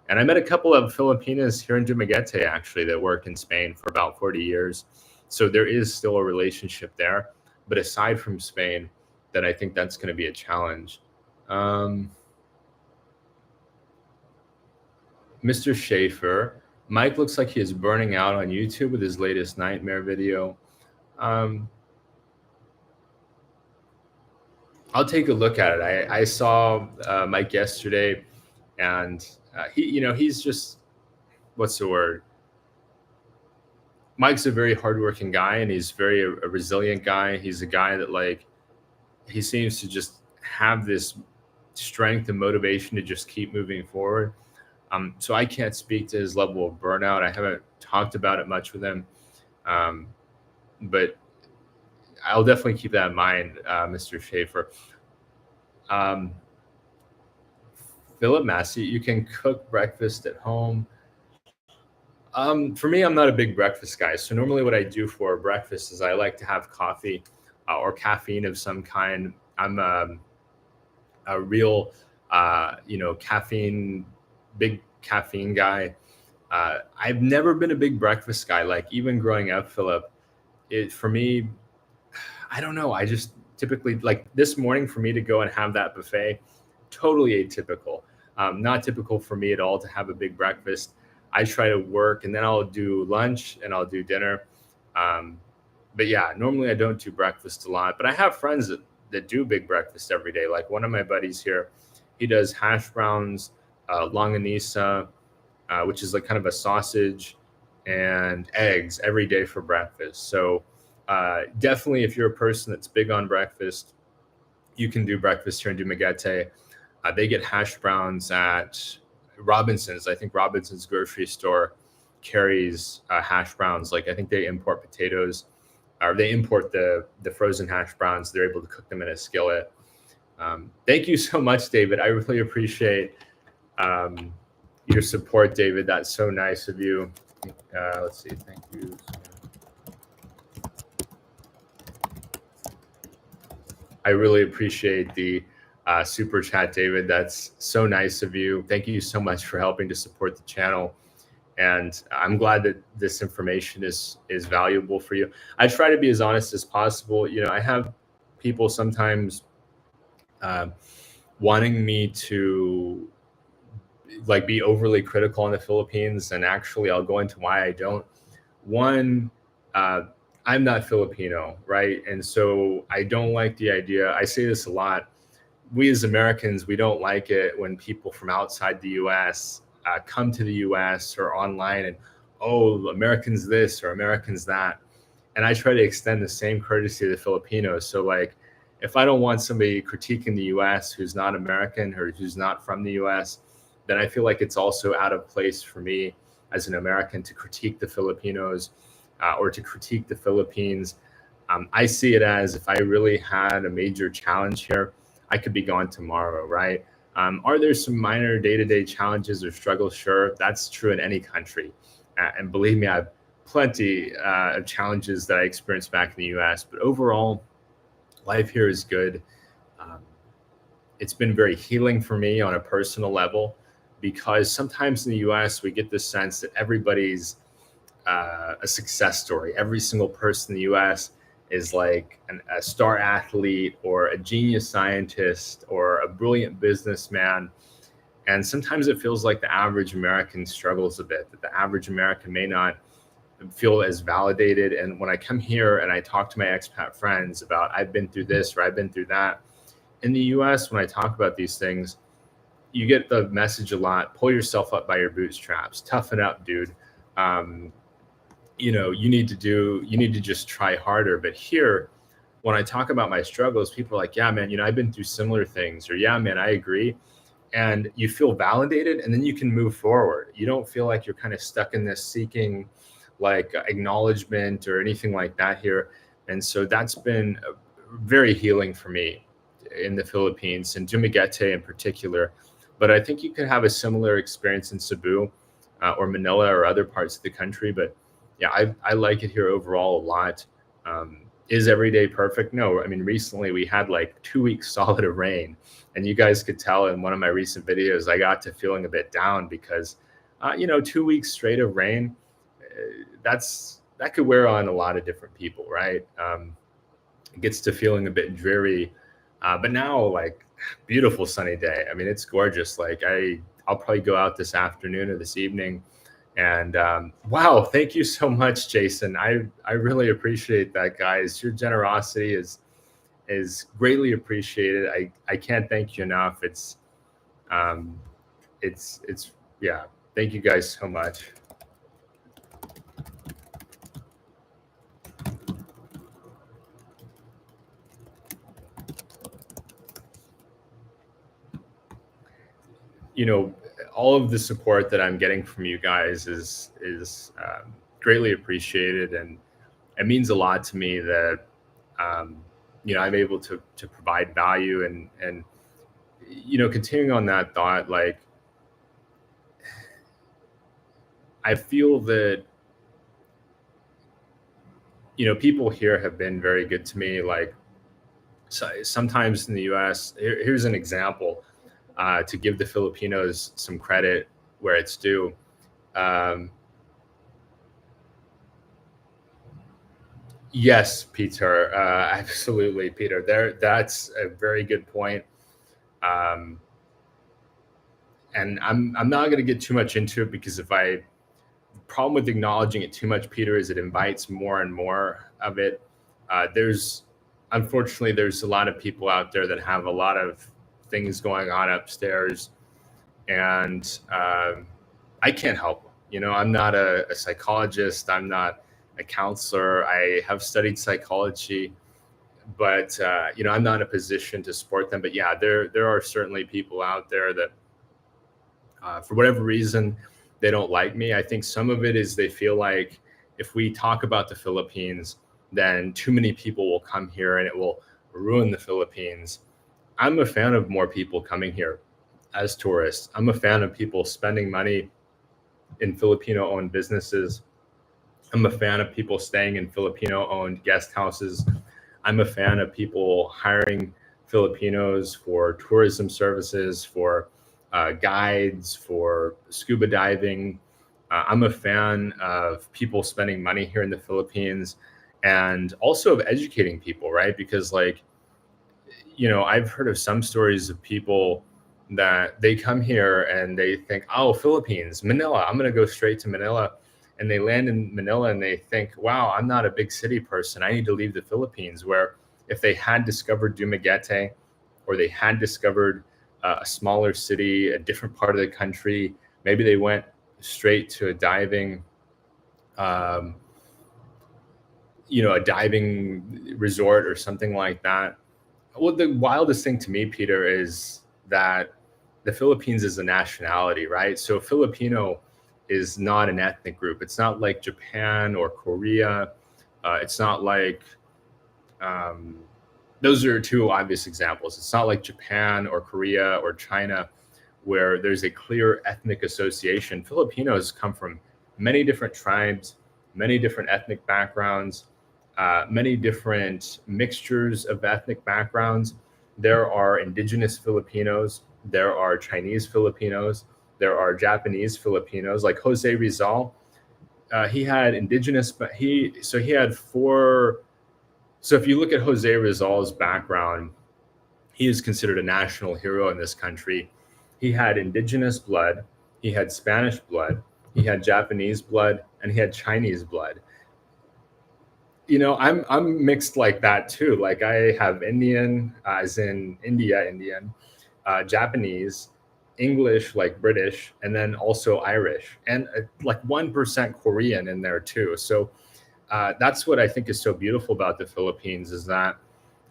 And I met a couple of Filipinas here in Dumaguete actually that worked in Spain for about 40 years. So there is still a relationship there. But aside from Spain, then I think that's going to be a challenge. Mr. Schaefer, Mike looks like he is burning out on YouTube with his latest nightmare video. I'll take a look at it. I saw Mike yesterday, and he's just, what's the word? Mike's a very hardworking guy, and he's very a resilient guy. He's a guy that like, he seems to just have this strength and motivation to just keep moving forward. So I can't speak to his level of burnout. I haven't talked about it much with him, but I'll definitely keep that in mind, Mr. Schaefer. Philip Massey, you can cook breakfast at home. For me, I'm not a big breakfast guy. So normally what I do for breakfast is I like to have coffee or caffeine of some kind. I'm a real, big caffeine guy. I've never been a big breakfast guy. Like even growing up, Philip, for me, I don't know. I just typically like this morning for me to go and have that buffet, totally atypical. Not typical for me at all to have a big breakfast. I try to work and then I'll do lunch and I'll do dinner. But yeah, normally I don't do breakfast a lot, but I have friends that do big breakfast every day. Like one of my buddies here, he does hash browns, longanisa, which is like kind of a sausage, and eggs every day for breakfast. So definitely if you're a person that's big on breakfast, you can do breakfast here in Dumaguete. They get hash browns at Robinson's. I think Robinson's grocery store carries hash browns. Like I think they import potatoes, or they import the frozen hash browns. They're able to cook them in a skillet. Thank you so much, David. I really appreciate your support, David. That's so nice of you. Let's see. Thank you. I really appreciate the super chat, David. That's so nice of you. Thank you so much for helping to support the channel. And I'm glad that this information is valuable for you. I try to be as honest as possible. I have people sometimes wanting me to like be overly critical in the Philippines, and actually I'll go into why I don't. One, I'm not Filipino, right? And so I don't like the idea. I say this a lot. We as Americans, we don't like it when people from outside the US come to the US or online and, oh, Americans this or Americans that. And I try to extend the same courtesy to the Filipinos. So like, if I don't want somebody critiquing the US who's not American or who's not from the US, then I feel like it's also out of place for me as an American to critique the Filipinos or to critique the Philippines. I see it as if I really had a major challenge here, I could be gone tomorrow, right? Are there some minor day-to-day challenges or struggles? Sure, that's true in any country. And believe me, I have plenty of challenges that I experienced back in the US, but overall, life here is good. It's been very healing for me on a personal level, because sometimes in the US, we get this sense that everybody's a success story. Every single person in the US is like a star athlete or a genius scientist or a brilliant businessman. And sometimes it feels like the average American struggles a bit, that the average American may not feel as validated. And when I come here and I talk to my expat friends about I've been through this or I've been through that, in the US, when I talk about these things, you get the message a lot: pull yourself up by your bootstraps, toughen up, dude. You know, you need to just try harder. But here, when I talk about my struggles, people are like, yeah, man, you know, I've been through similar things, or yeah, man, I agree. And you feel validated, and then you can move forward. You don't feel like you're kind of stuck in this seeking like acknowledgement or anything like that here. And so that's been very healing for me in the Philippines, and Dumaguete in particular. But I think you could have a similar experience in Cebu or Manila or other parts of the country. But yeah, I like it here overall a lot. Is every day perfect? No. I mean, recently we had like 2 weeks solid of rain, and you guys could tell in one of my recent videos, I got to feeling a bit down because, you know, 2 weeks straight of rain, that could wear on a lot of different people, right? It gets to feeling a bit dreary. But now, like, beautiful sunny day. I mean, it's gorgeous. Like I'll probably go out this afternoon or this evening. And wow, thank you so much, Jason. I really appreciate that, guys. Your generosity is greatly appreciated. I can't thank you enough. It's yeah. Thank you guys so much. You know, all of the support that I'm getting from you guys is greatly appreciated, and it means a lot to me that you know, I'm able to provide value. And you know, continuing on that thought, like I feel that, you know, people here have been very good to me. Like, so sometimes in the US, here's an example to give the Filipinos some credit where it's due. Yes, Peter, absolutely, Peter. That's a very good point. Um, and I'm not going to get too much into it, because the problem with acknowledging it too much, Peter, is it invites more and more of it. Unfortunately, there's a lot of people out there that have a lot of things going on upstairs, and I can't help them. You know, I'm not a psychologist. I'm not a counselor. I have studied psychology, but you know, I'm not in a position to support them. But yeah, there are certainly people out there that, for whatever reason, they don't like me. I think some of it is they feel like if we talk about the Philippines, then too many people will come here and it will ruin the Philippines. I'm a fan of more people coming here as tourists. I'm a fan of people spending money in Filipino-owned businesses. I'm a fan of people staying in Filipino-owned guest houses. I'm a fan of people hiring Filipinos for tourism services, for guides, for scuba diving. I'm a fan of people spending money here in the Philippines, and also of educating people, right? Because, like, you know, I've heard of some stories of people that they come here and they think, oh, Philippines, Manila, I'm going to go straight to Manila. And they land in Manila and they think, wow, I'm not a big city person. I need to leave the Philippines. Where if they had discovered Dumaguete, or they had discovered a smaller city, a different part of the country, maybe they went straight to a diving, you know, a diving resort or something like that. Well, the wildest thing to me, Peter, is that the Philippines is a nationality, right? So Filipino is not an ethnic group. It's not like Japan or Korea. It's not like, those are two obvious examples. It's not like Japan or Korea or China, where there's a clear ethnic association. Filipinos come from many different tribes, many different ethnic backgrounds, many different mixtures of ethnic backgrounds. There are indigenous Filipinos, there are Chinese Filipinos, there are Japanese Filipinos. Like Jose Rizal, he had indigenous, but he had four. So if you look at Jose Rizal's background, he is considered a national hero in this country. He had indigenous blood, he had Spanish blood, he had Japanese blood, and he had Chinese blood. You know, I'm mixed like that too. Like I have Indian, as in India, Indian, Japanese, English, like British, and then also Irish, and like 1% Korean in there too. So that's what I think is so beautiful about the Philippines, is that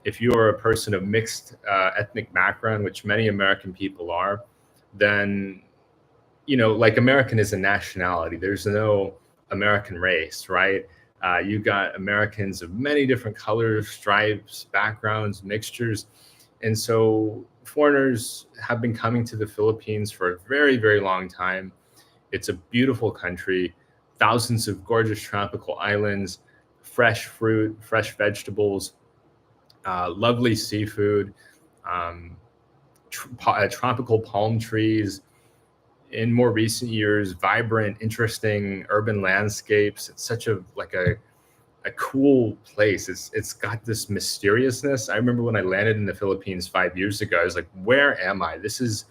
if you are a person of mixed ethnic background, which many American people are, then, you know, like American is a nationality. There's no American race, right? You got Americans of many different colors, stripes, backgrounds, mixtures. And so foreigners have been coming to the Philippines for a very, very long time. It's a beautiful country, thousands of gorgeous tropical islands, fresh fruit, fresh vegetables, lovely seafood, um, tropical palm trees. In more recent years, vibrant, interesting urban landscapes. It's such a cool place. It's got this mysteriousness. I remember when I landed in the Philippines 5 years ago, I was like, where am I? This is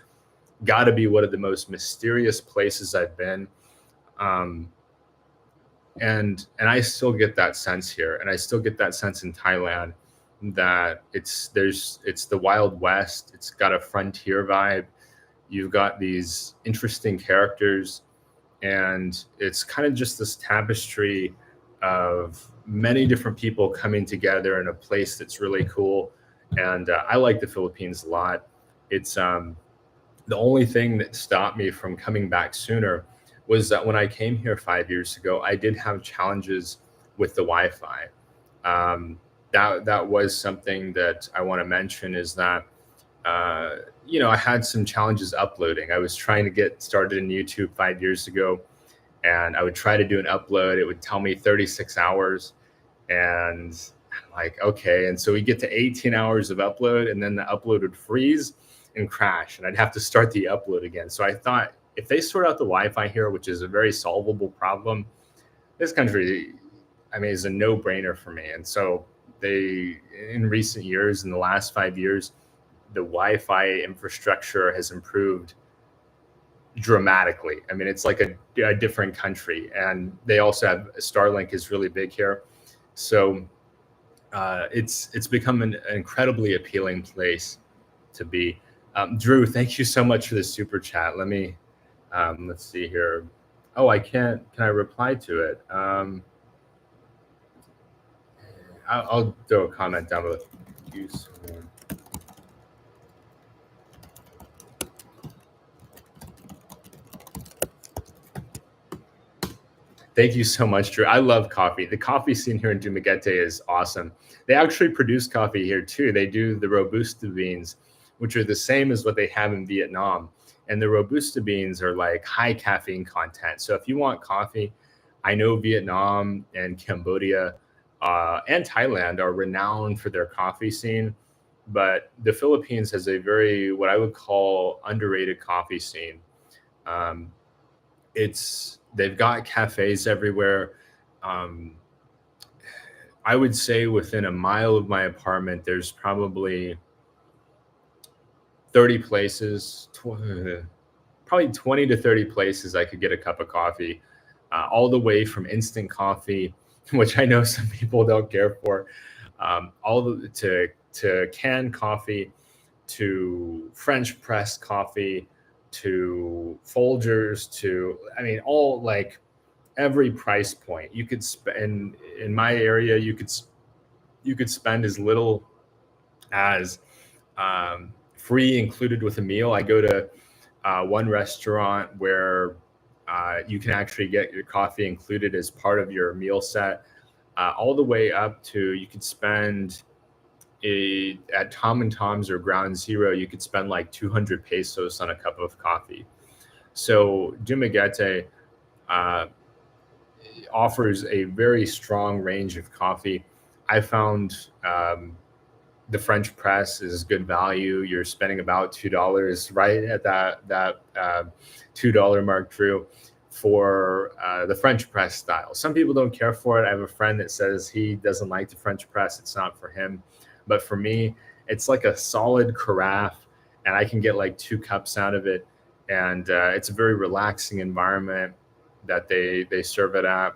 got to be one of the most mysterious places I've been. Um, and I still get that sense here, and I still get that sense in Thailand, that it's the Wild West. It's got a frontier vibe. You've got these interesting characters, and it's kind of just this tapestry of many different people coming together in a place that's really cool. And I like the Philippines a lot. It's the only thing that stopped me from coming back sooner was that when I came here 5 years ago, I did have challenges with the Wi-Fi. That was something that I want to mention, is that you know, I had some challenges uploading. I was trying to get started in YouTube 5 years ago, and I would try to do an upload. It would tell me 36 hours, and I'm like, okay. And so we get to 18 hours of upload, and then the upload would freeze and crash, and I'd have to start the upload again. So I thought, if they sort out the Wi-Fi here, which is a very solvable problem, this country, I mean, is a no-brainer for me. And so they, in recent years, in the last 5 years, the Wi-Fi infrastructure has improved dramatically. I mean, it's like a different country, and they also have Starlink is really big here. So it's become an incredibly appealing place to be. Drew, thank you so much for the super chat. Let me let's see here. Oh, I can't. Can I reply to it? I'll throw a comment down below. Thank you so much, Drew. I love coffee. The coffee scene here in Dumaguete is awesome. They actually produce coffee here too. They do the Robusta beans, which are the same as what they have in Vietnam. And the Robusta beans are like high caffeine content. So if you want coffee, I know Vietnam and Cambodia and Thailand are renowned for their coffee scene, but the Philippines has a very, what I would call, underrated coffee scene. They've got cafes everywhere. I would say within a mile of my apartment, there's probably 30 places, probably 20 to 30 places I could get a cup of coffee, all the way from instant coffee, which I know some people don't care for, to canned coffee, to French press coffee, to Folgers, to, I mean, all, like, every price point. You could spend, in my area, you could spend as little as free included with a meal. I go to one restaurant where you can actually get your coffee included as part of your meal set, all the way up to, you could spend at Tom and Tom's or Ground Zero, you could spend like 200 pesos on a cup of coffee. So Dumaguete offers a very strong range of coffee. I found the French press is good value. You're spending about $2, right at that $2 mark, Drew, for the French press style. Some people don't care for it. I have a friend that says he doesn't like the French press. It's not for him. But for me, it's like a solid carafe, and I can get like 2 cups out of it. And it's a very relaxing environment. that they serve it at.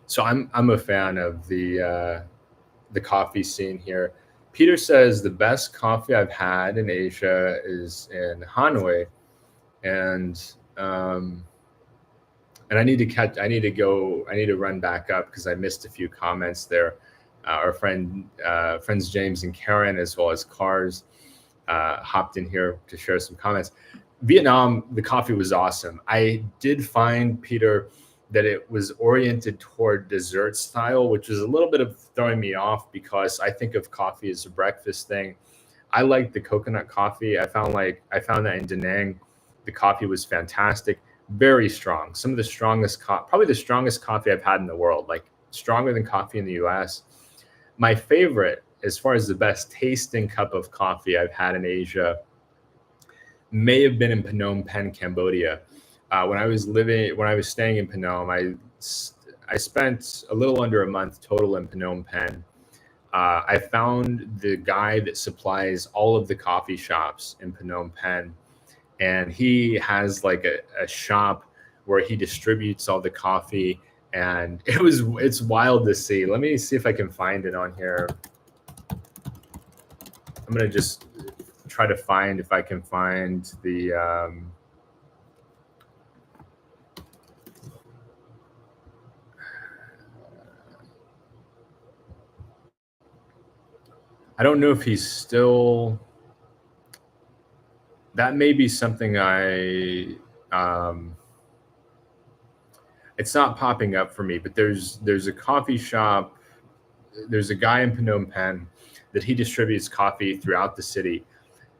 So I'm a fan of the coffee scene here. Peter says the best coffee I've had in Asia is in Hanoi, and I need to run back up because I missed a few comments there. Our friends James and Karen, as well as Cars, hopped in here to share some comments. Vietnam, the coffee was awesome. I did find, Peter, that it was oriented toward dessert style, which was a little bit of throwing me off because I think of coffee as a breakfast thing. I like the coconut coffee. I found that in Da Nang, the coffee was fantastic, very strong. Some of the strongest, probably the strongest coffee I've had in the world, like stronger than coffee in the U.S. My favorite, as far as the best tasting cup of coffee I've had in Asia, may have been in Phnom Penh, Cambodia. When I was staying in Phnom, I spent a little under a month total in Phnom Penh. I found the guy that supplies all of the coffee shops in Phnom Penh, and he has like a shop where he distributes all the coffee, and it's wild to see. Let me see if I can find it on here. I'm gonna just try to find if I can find the I don't know if he's still. That may be something it's not popping up for me, but there's a coffee shop. There's a guy in Phnom Penh that he distributes coffee throughout the city.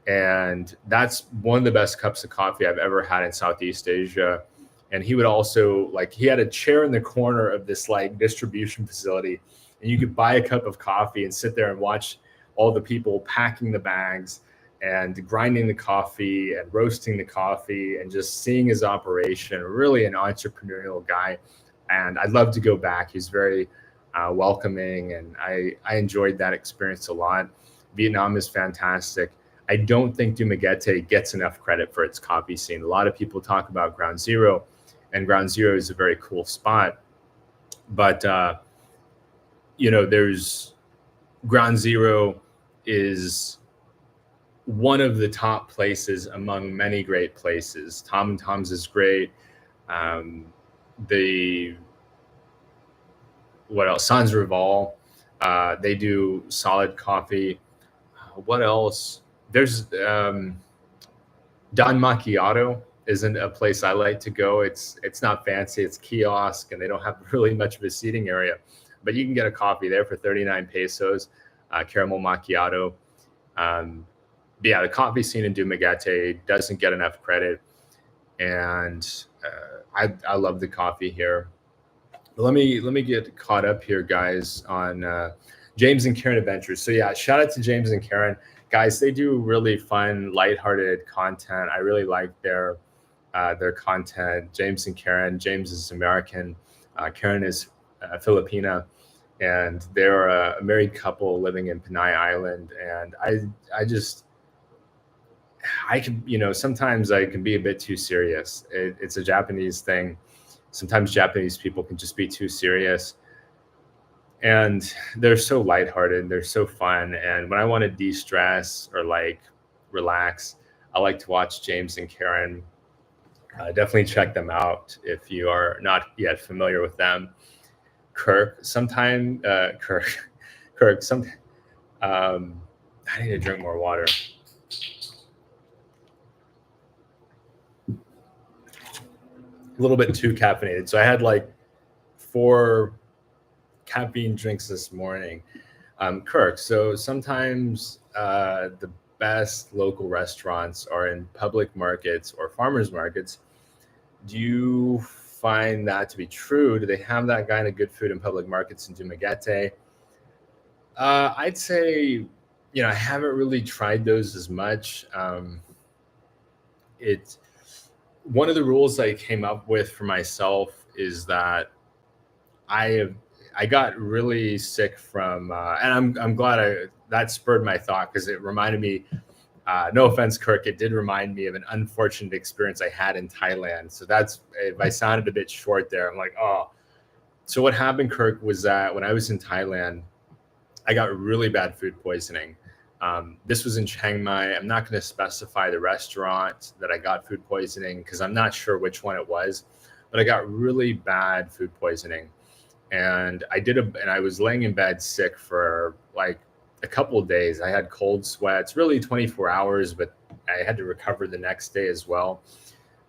And that's one of the best cups of coffee I've ever had in Southeast Asia. And he would also, like, he had a chair in the corner of this like distribution facility, and you could buy a cup of coffee and sit there and watch all the people packing the bags and grinding the coffee and roasting the coffee and just seeing his operation. Really an entrepreneurial guy. And I'd love to go back. He's very welcoming, and I enjoyed that experience a lot. Vietnam is fantastic. I don't think Dumaguete gets enough credit for its coffee scene. A lot of people talk about Ground Zero, and Ground Zero is a very cool spot. But, there's Ground Zero is one of the top places among many great places. Tom Tom's is great. What else? Sans Rival. They do solid coffee. What else? There's Don Macchiato isn't a place I like to go. It's not fancy. It's kiosk, and they don't have really much of a seating area. But you can get a coffee there for 39 pesos, caramel macchiato. The coffee scene in Dumaguete doesn't get enough credit, and I love the coffee here. Let me get caught up here, guys, on James and Karen Adventures. So yeah, shout out to James and Karen. Guys, they do really fun, lighthearted content. I really like their content. James and Karen. James is American. Karen is Filipina, and they're a married couple living in Panay Island. And sometimes I can be a bit too serious. It's a Japanese thing. Sometimes Japanese people can just be too serious. And they're so lighthearted. They're so fun. And when I want to de-stress or like relax, I like to watch James and Karen. Definitely check them out if you are not yet familiar with them. Kirk, I need to drink more water. A little bit too caffeinated. So I had like 4 caffeine drinks this morning. Kirk, so sometimes the best local restaurants are in public markets or farmers markets. Do you find that to be true? Do they have that kind of good food in public markets in Dumaguete? I'd say, I haven't really tried those as much. One of the rules I came up with for myself is that I got really sick from, and I'm glad that spurred my thought, because it reminded me No offense, Kirk, it did remind me of an unfortunate experience I had in Thailand. So that's, if I sounded a bit short there, I'm like, oh. So what happened, Kirk, was that when I was in Thailand, I got really bad food poisoning. This was in Chiang Mai. I'm not going to specify the restaurant that I got food poisoning because I'm not sure which one it was, but I got really bad food poisoning. And I was laying in bed sick for like a couple of days. I had cold sweats, really 24 hours, but I had to recover the next day as well.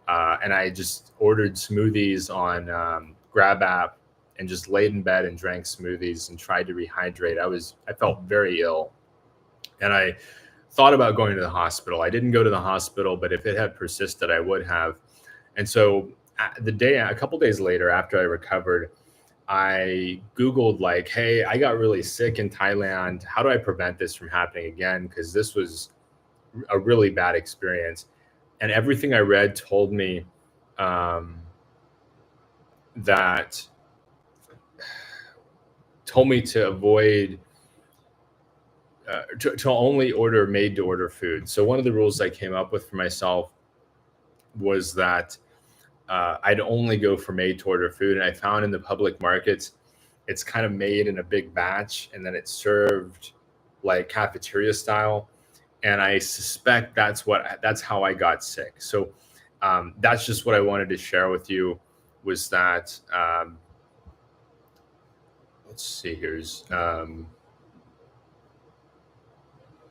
And I just ordered smoothies on Grab app and just laid in bed and drank smoothies and tried to rehydrate. I felt very ill, and I thought about going to the hospital. I didn't go to the hospital, but if it had persisted, I would have. And so a couple days later, after I recovered, I Googled like, hey, I got really sick in Thailand. How do I prevent this from happening again? Because this was a really bad experience. And everything I read told me that told me to avoid to only order made to order food. So one of the rules I came up with for myself was that I'd only go for made to order food. And I found in the public markets, it's kind of made in a big batch and then it's served like cafeteria style. And I suspect that's how I got sick. So that's just what I wanted to share with you, was that let's see,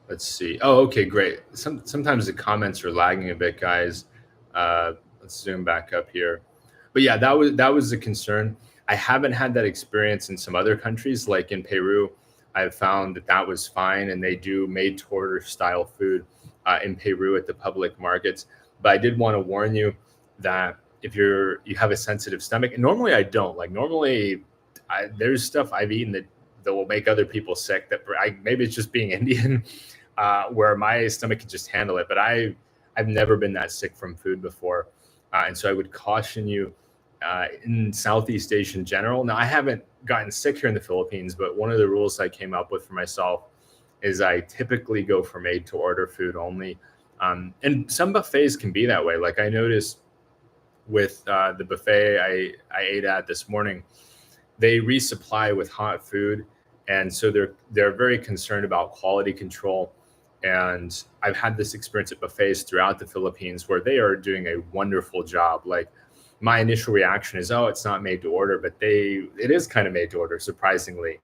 let's see. Oh, okay, great. Sometimes the comments are lagging a bit, guys. Let's zoom back up here. But yeah, that was the concern. I haven't had that experience in some other countries, like in Peru. I've found that was fine, and they do made to order style food in Peru at the public markets. But I did want to warn you that if you have a sensitive stomach, and normally I don't. Like normally, there's stuff I've eaten that will make other people sick. That maybe it's just being Indian, where my stomach can just handle it. But I've never been that sick from food before, and so I would caution you in Southeast Asia in general. Now, I haven't gotten sick here in the Philippines, but one of the rules I came up with for myself is I typically go for made to order food only. And some buffets can be that way. Like I noticed with the buffet I ate at this morning, they resupply with hot food. And so they're very concerned about quality control. And I've had this experience at buffets throughout the Philippines where they are doing a wonderful job. Like my initial reaction is, oh, it's not made to order, but it is kind of made to order, surprisingly.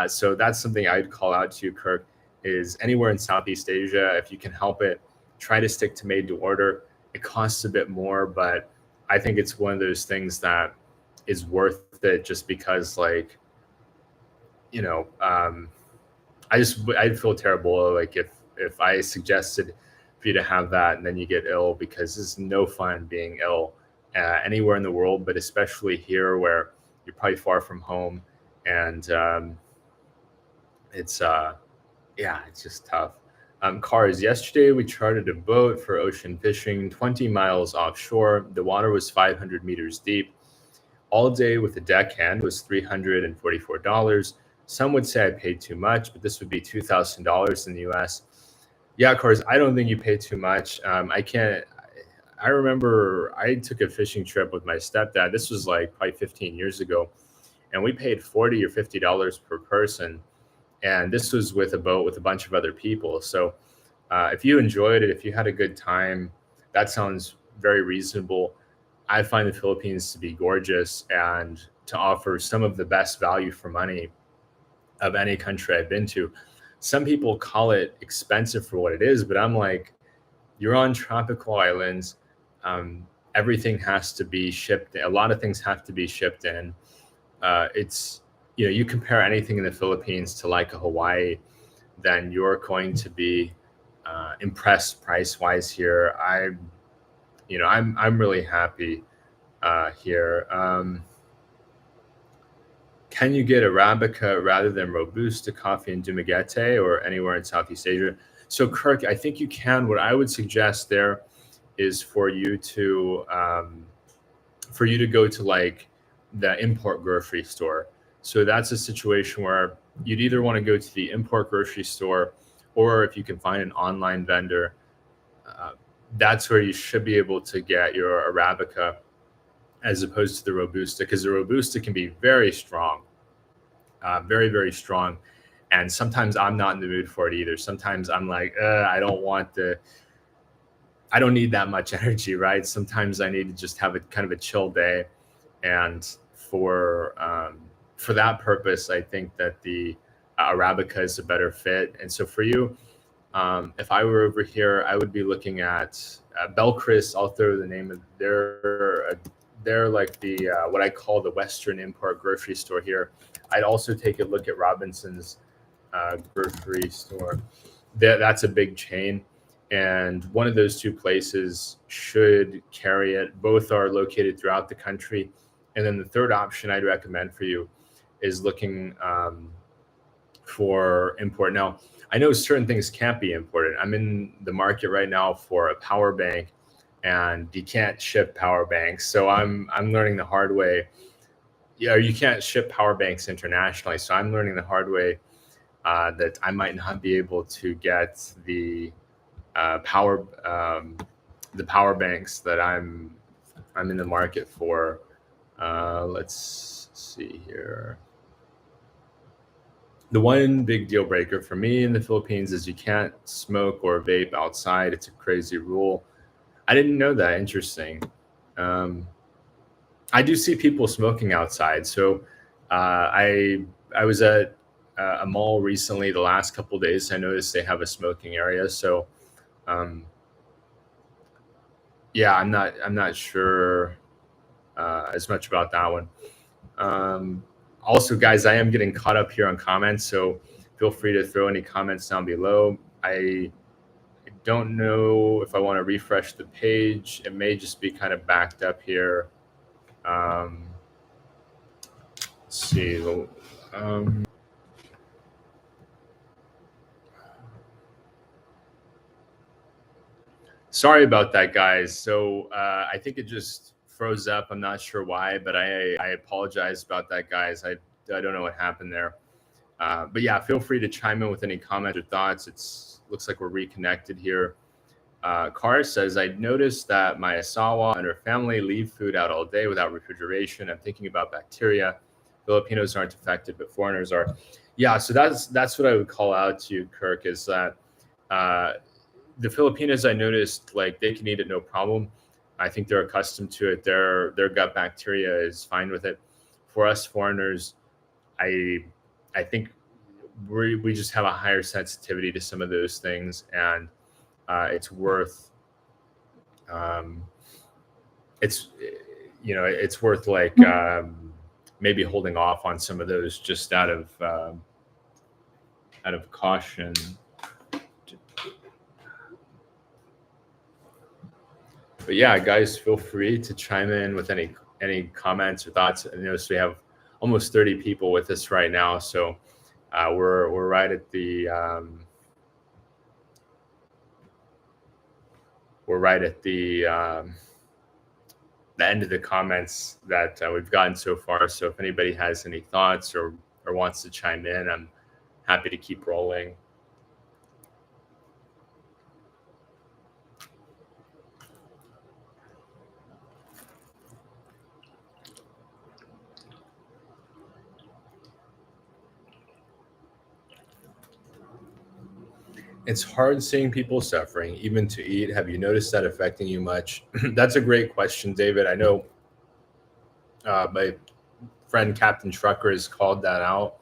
So that's something I'd call out to you, Kirk, is anywhere in Southeast Asia, if you can help it, try to stick to made to order. It costs a bit more, but I think it's one of those things that is worth it just because, like, I'd feel terrible like if I suggested for you to have that and then you get ill, because it's no fun being ill anywhere in the world, but especially here where you're probably far from home, and it's just tough. Cars. Yesterday we chartered a boat for ocean fishing 20 miles offshore. The water was 500 meters deep. All day with a deckhand was $344. Some would say I paid too much, but this would be $2,000 in the US. Yeah, of course, I don't think you pay too much. I remember I took a fishing trip with my stepdad. This was like probably 15 years ago. And we paid $40 or $50 per person. And this was with a boat with a bunch of other people. So if you enjoyed it, if you had a good time, that sounds very reasonable. I find the Philippines to be gorgeous and to offer some of the best value for money of any country I've been to. Some people call it expensive for what it is, but I'm like, you're on tropical islands. Everything has to be shipped. A lot of things have to be shipped in. You compare anything in the Philippines to like a Hawaii, then you're going to be impressed price-wise here. I'm really happy here. Can you get Arabica rather than Robusta coffee in Dumaguete or anywhere in Southeast Asia? So, Kirk, I think you can. What I would suggest there is for you to go to like the import grocery store. So that's a situation where you'd either want to go to the import grocery store or if you can find an online vendor, that's where you should be able to get your Arabica as opposed to the Robusta, because the Robusta can be very strong, very, very strong. And sometimes I'm not in the mood for it either. Sometimes I'm like, I don't need that much energy, right? Sometimes I need to just have a kind of a chill day. And for that purpose, I think that the Arabica is a better fit. And so for you, if I were over here, I would be looking at Belchris. I'll throw the name of they're like the what I call the Western import grocery store here. I'd also take a look at Robinson's grocery store. That's a big chain, and one of those two places should carry it. Both are located throughout the country. And then the third option I'd recommend for you is looking for import. Now, I know certain things can't be imported. I'm in the market right now for a power bank, and you can't ship power banks. So I'm learning the hard way. Yeah, you can't ship power banks internationally. So I'm learning the hard way that I might not be able to get the power banks that I'm in the market for. Let's see here. The one big deal breaker for me in the Philippines is you can't smoke or vape outside. It's a crazy rule. I didn't know that. Interesting. I do see people smoking outside. So I was at a mall recently. The last couple of days, I noticed they have a smoking area. So yeah, I'm not sure as much about that one. Also, guys, I am getting caught up here on comments, so feel free to throw any comments down below. I don't know if I want to refresh the page. It may just be kind of backed up here. Let's see. Sorry about that, guys. So I think it just froze up. I'm not sure why, but I apologize about that, guys. I don't know what happened there. But yeah, feel free to chime in with any comments or thoughts. Looks like we're reconnected here. Kar says, I noticed that my asawa and her family leave food out all day without refrigeration. I'm thinking about bacteria. Filipinos aren't affected, but foreigners are. Yeah, so that's what I would call out to you, Kirk, is that the Filipinos, I noticed, like, they can eat it no problem. I think they're accustomed to it. Their gut bacteria is fine with it. For us foreigners, I think we just have a higher sensitivity to some of those things, and it's worth it's worth like maybe holding off on some of those just out of caution. But yeah, guys, feel free to chime in with any comments or thoughts. I notice we have almost 30 people with us right now, so we're right at the end of the comments that we've gotten so far. So if anybody has any thoughts or wants to chime in, I'm happy to keep rolling. It's hard seeing people suffering, even to eat. Have you noticed that affecting you much? That's a great question, David. I know my friend Captain Trucker has called that out.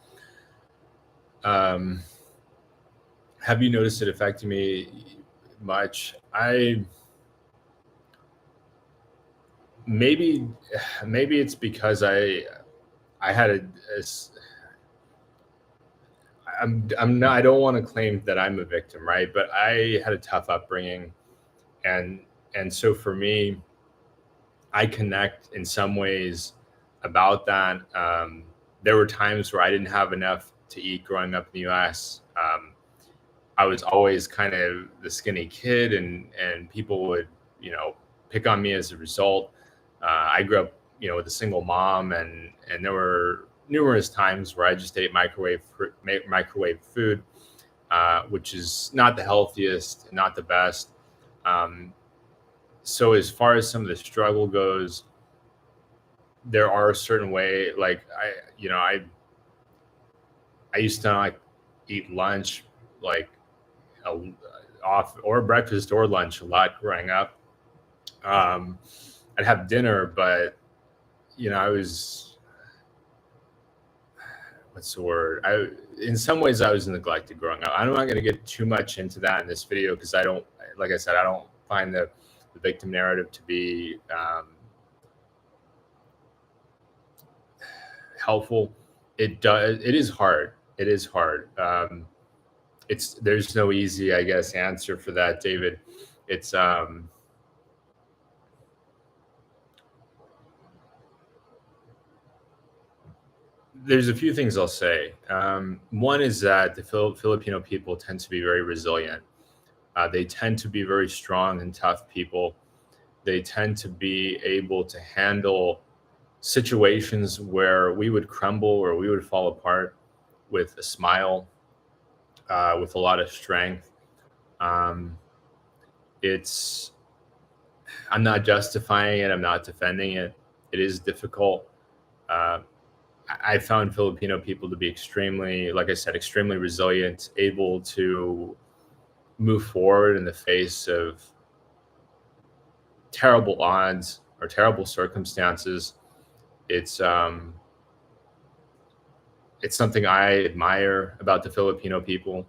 Have you noticed it affecting me much? Maybe it's because I had I don't want to claim that I'm a victim, right? But I had a tough upbringing, and so for me, I connect in some ways about that. There were times where I didn't have enough to eat growing up in the U.S. I was always kind of the skinny kid, and people would, pick on me as a result. I grew up, with a single mom, and there were numerous times where I just ate microwave food. which is not the healthiest, not the best. So as far as some of the struggle goes, there are a certain way. Like I used to like eat lunch like a, off or breakfast or lunch a lot growing up. I'd have dinner, but I was, what's the word? In some ways I was neglected growing up. I'm not going to get too much into that in this video because I don't, like I said, I don't find the victim narrative to be helpful. It is hard. It is hard. There's no easy, I guess, answer for that, David. It's there's a few things I'll say. One is that the Filipino people tend to be very resilient. They tend to be very strong and tough people. They tend to be able to handle situations where we would crumble or we would fall apart with a smile, with a lot of strength. I'm not justifying it. I'm not defending it. It is difficult. I found Filipino people to be extremely, like I said, extremely resilient, able to move forward in the face of terrible odds or terrible circumstances. It's something I admire about the Filipino people,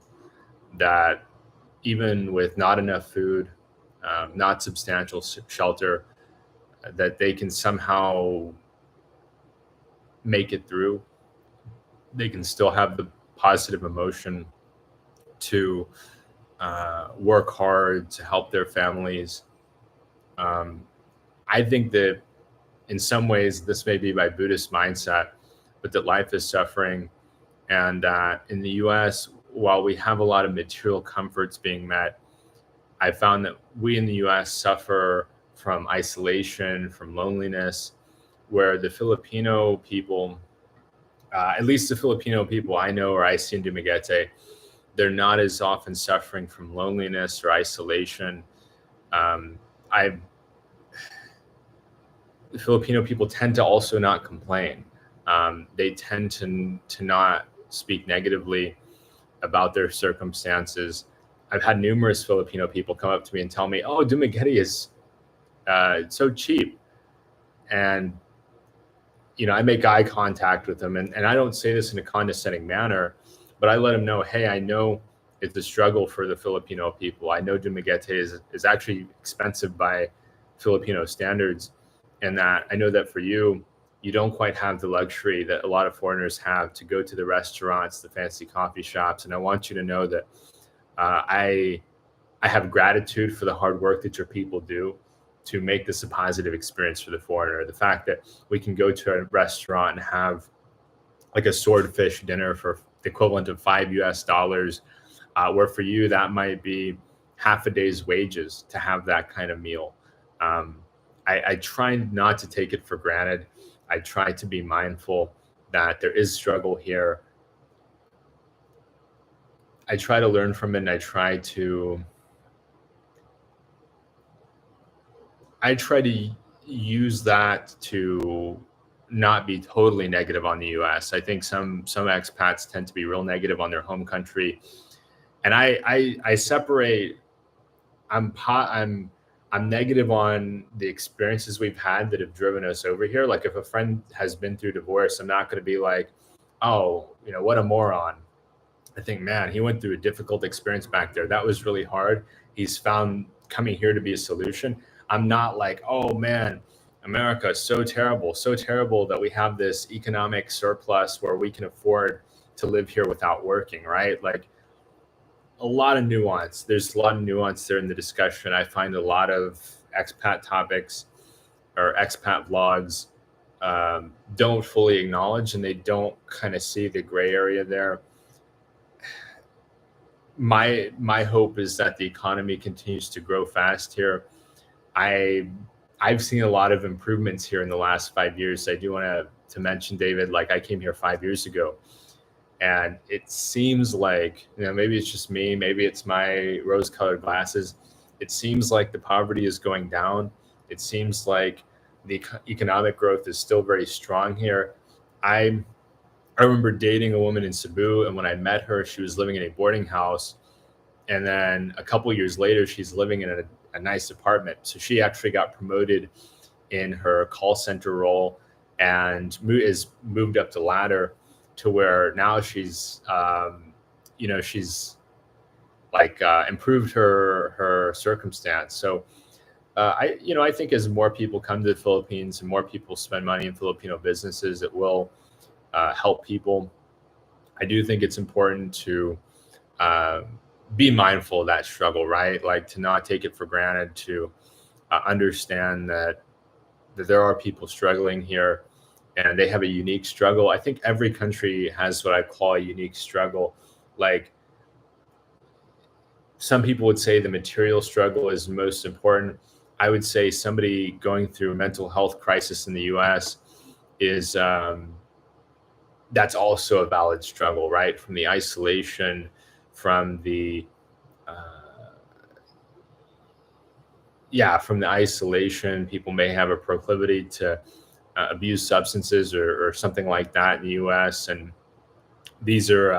that even with not enough food, not substantial shelter, that they can somehow make it through. They can still have the positive emotion to work hard to help their families. I think that in some ways this may be my Buddhist mindset, but that life is suffering, and that in the US, while we have a lot of material comforts being met, I found that we in the US suffer from isolation, from loneliness, where the Filipino people, at least the Filipino people I know or I see in Dumaguete, they're not as often suffering from loneliness or isolation. The Filipino people tend to also not complain. They tend to not speak negatively about their circumstances. I've had numerous Filipino people come up to me and tell me, "Oh, Dumaguete is so cheap," and I make eye contact with them, and I don't say this in a condescending manner, but I let them know, hey, I know it's a struggle for the Filipino people. I know Dumaguete is actually expensive by Filipino standards, and that I know that for you, you don't quite have the luxury that a lot of foreigners have to go to the restaurants, the fancy coffee shops, and I want you to know that I have gratitude for the hard work that your people do to make this a positive experience for the foreigner. The fact that we can go to a restaurant and have like a swordfish dinner for the equivalent of $5, where for you that might be half a day's wages to have that kind of meal. I try not to take it for granted. I try to be mindful that there is struggle here. I try to learn from it, and I try to use that to not be totally negative on the US. I think some expats tend to be real negative on their home country, and I separate. I'm negative on the experiences we've had that have driven us over here. Like if a friend has been through divorce, I'm not going to be like, oh, what a moron. I think, man, he went through a difficult experience back there. That was really hard. He's found coming here to be a solution. I'm not like, oh man, America is so terrible that we have this economic surplus where we can afford to live here without working, right? Like a lot of nuance. There's a lot of nuance there in the discussion. I find a lot of expat topics or expat vlogs don't fully acknowledge, and they don't kind of see the gray area there. My hope is that the economy continues to grow fast here. I've seen a lot of improvements here in the last 5 years. I do want to mention, David, like I came here 5 years ago, And it seems like, maybe it's just me, maybe it's my rose-colored glasses. It seems like the poverty is going down. It seems like the economic growth is still very strong here. I I remember dating a woman in Cebu, and when I met her, she was living in a boarding house, and then a couple years later, she's living in a nice apartment. So she actually got promoted in her call center role and is moved up the ladder to where now she's like improved her circumstance. So I think as more people come to the Philippines and more people spend money in Filipino businesses, it will help people. I do think it's important to uh, be mindful of that struggle, right? Like to not take it for granted, to understand that there are people struggling here and they have a unique struggle. I think every country has what I call a unique struggle. Like some people would say the material struggle is most important. I would say somebody going through a mental health crisis in the US is that's also a valid struggle, right? From the isolation, from the uh, from the isolation, people may have a proclivity to abuse substances or something like that in the U.S. And these are,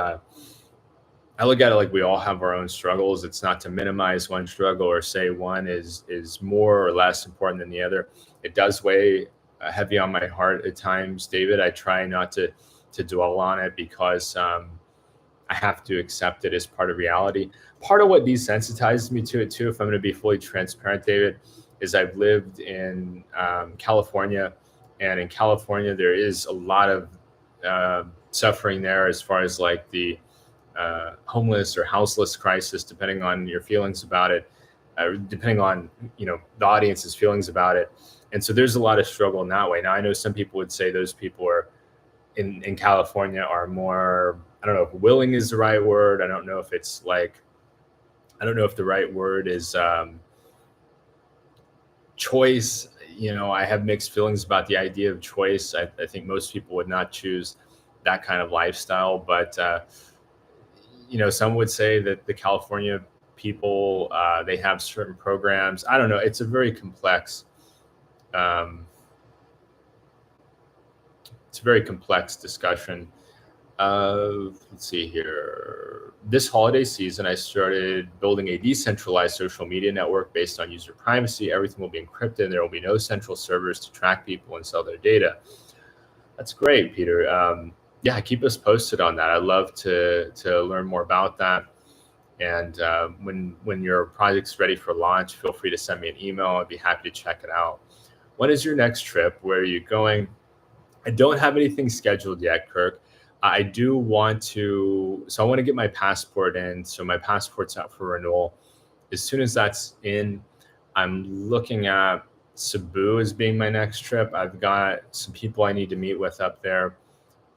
I look at it like we all have our own struggles. It's not to minimize one struggle or say one is more or less important than the other. It does weigh heavy on my heart at times, David. I try not to dwell on it because I have to accept it as part of reality. Part of what desensitizes me to it too, if I'm going to be fully transparent, David, is I've lived in California, and in California there is a lot of suffering there as far as like the homeless or houseless crisis, depending on your feelings about it, depending on the audience's feelings about it. And so there's a lot of struggle in that way. Now I know some people would say those people are in California are more, I don't know if willing is the right word. I don't know if it's like, I don't know if the right word is choice. I have mixed feelings about the idea of choice. I think most people would not choose that kind of lifestyle, but some would say that the California people, they have certain programs. I don't know. It's a very complex, um, it's a very complex discussion. Let's see here. This holiday season, I started building a decentralized social media network based on user privacy. Everything will be encrypted, and there will be no central servers to track people and sell their data. That's great, Peter. Yeah, keep us posted on that. I'd love to learn more about that. And when your project's ready for launch, feel free to send me an email. I'd be happy to check it out. When is your next trip? Where are you going? I don't have anything scheduled yet, Kirk. I do want to, so I want to get my passport in. So my passport's out for renewal. As soon as that's in, I'm looking at Cebu as being my next trip. I've got some people I need to meet with up there.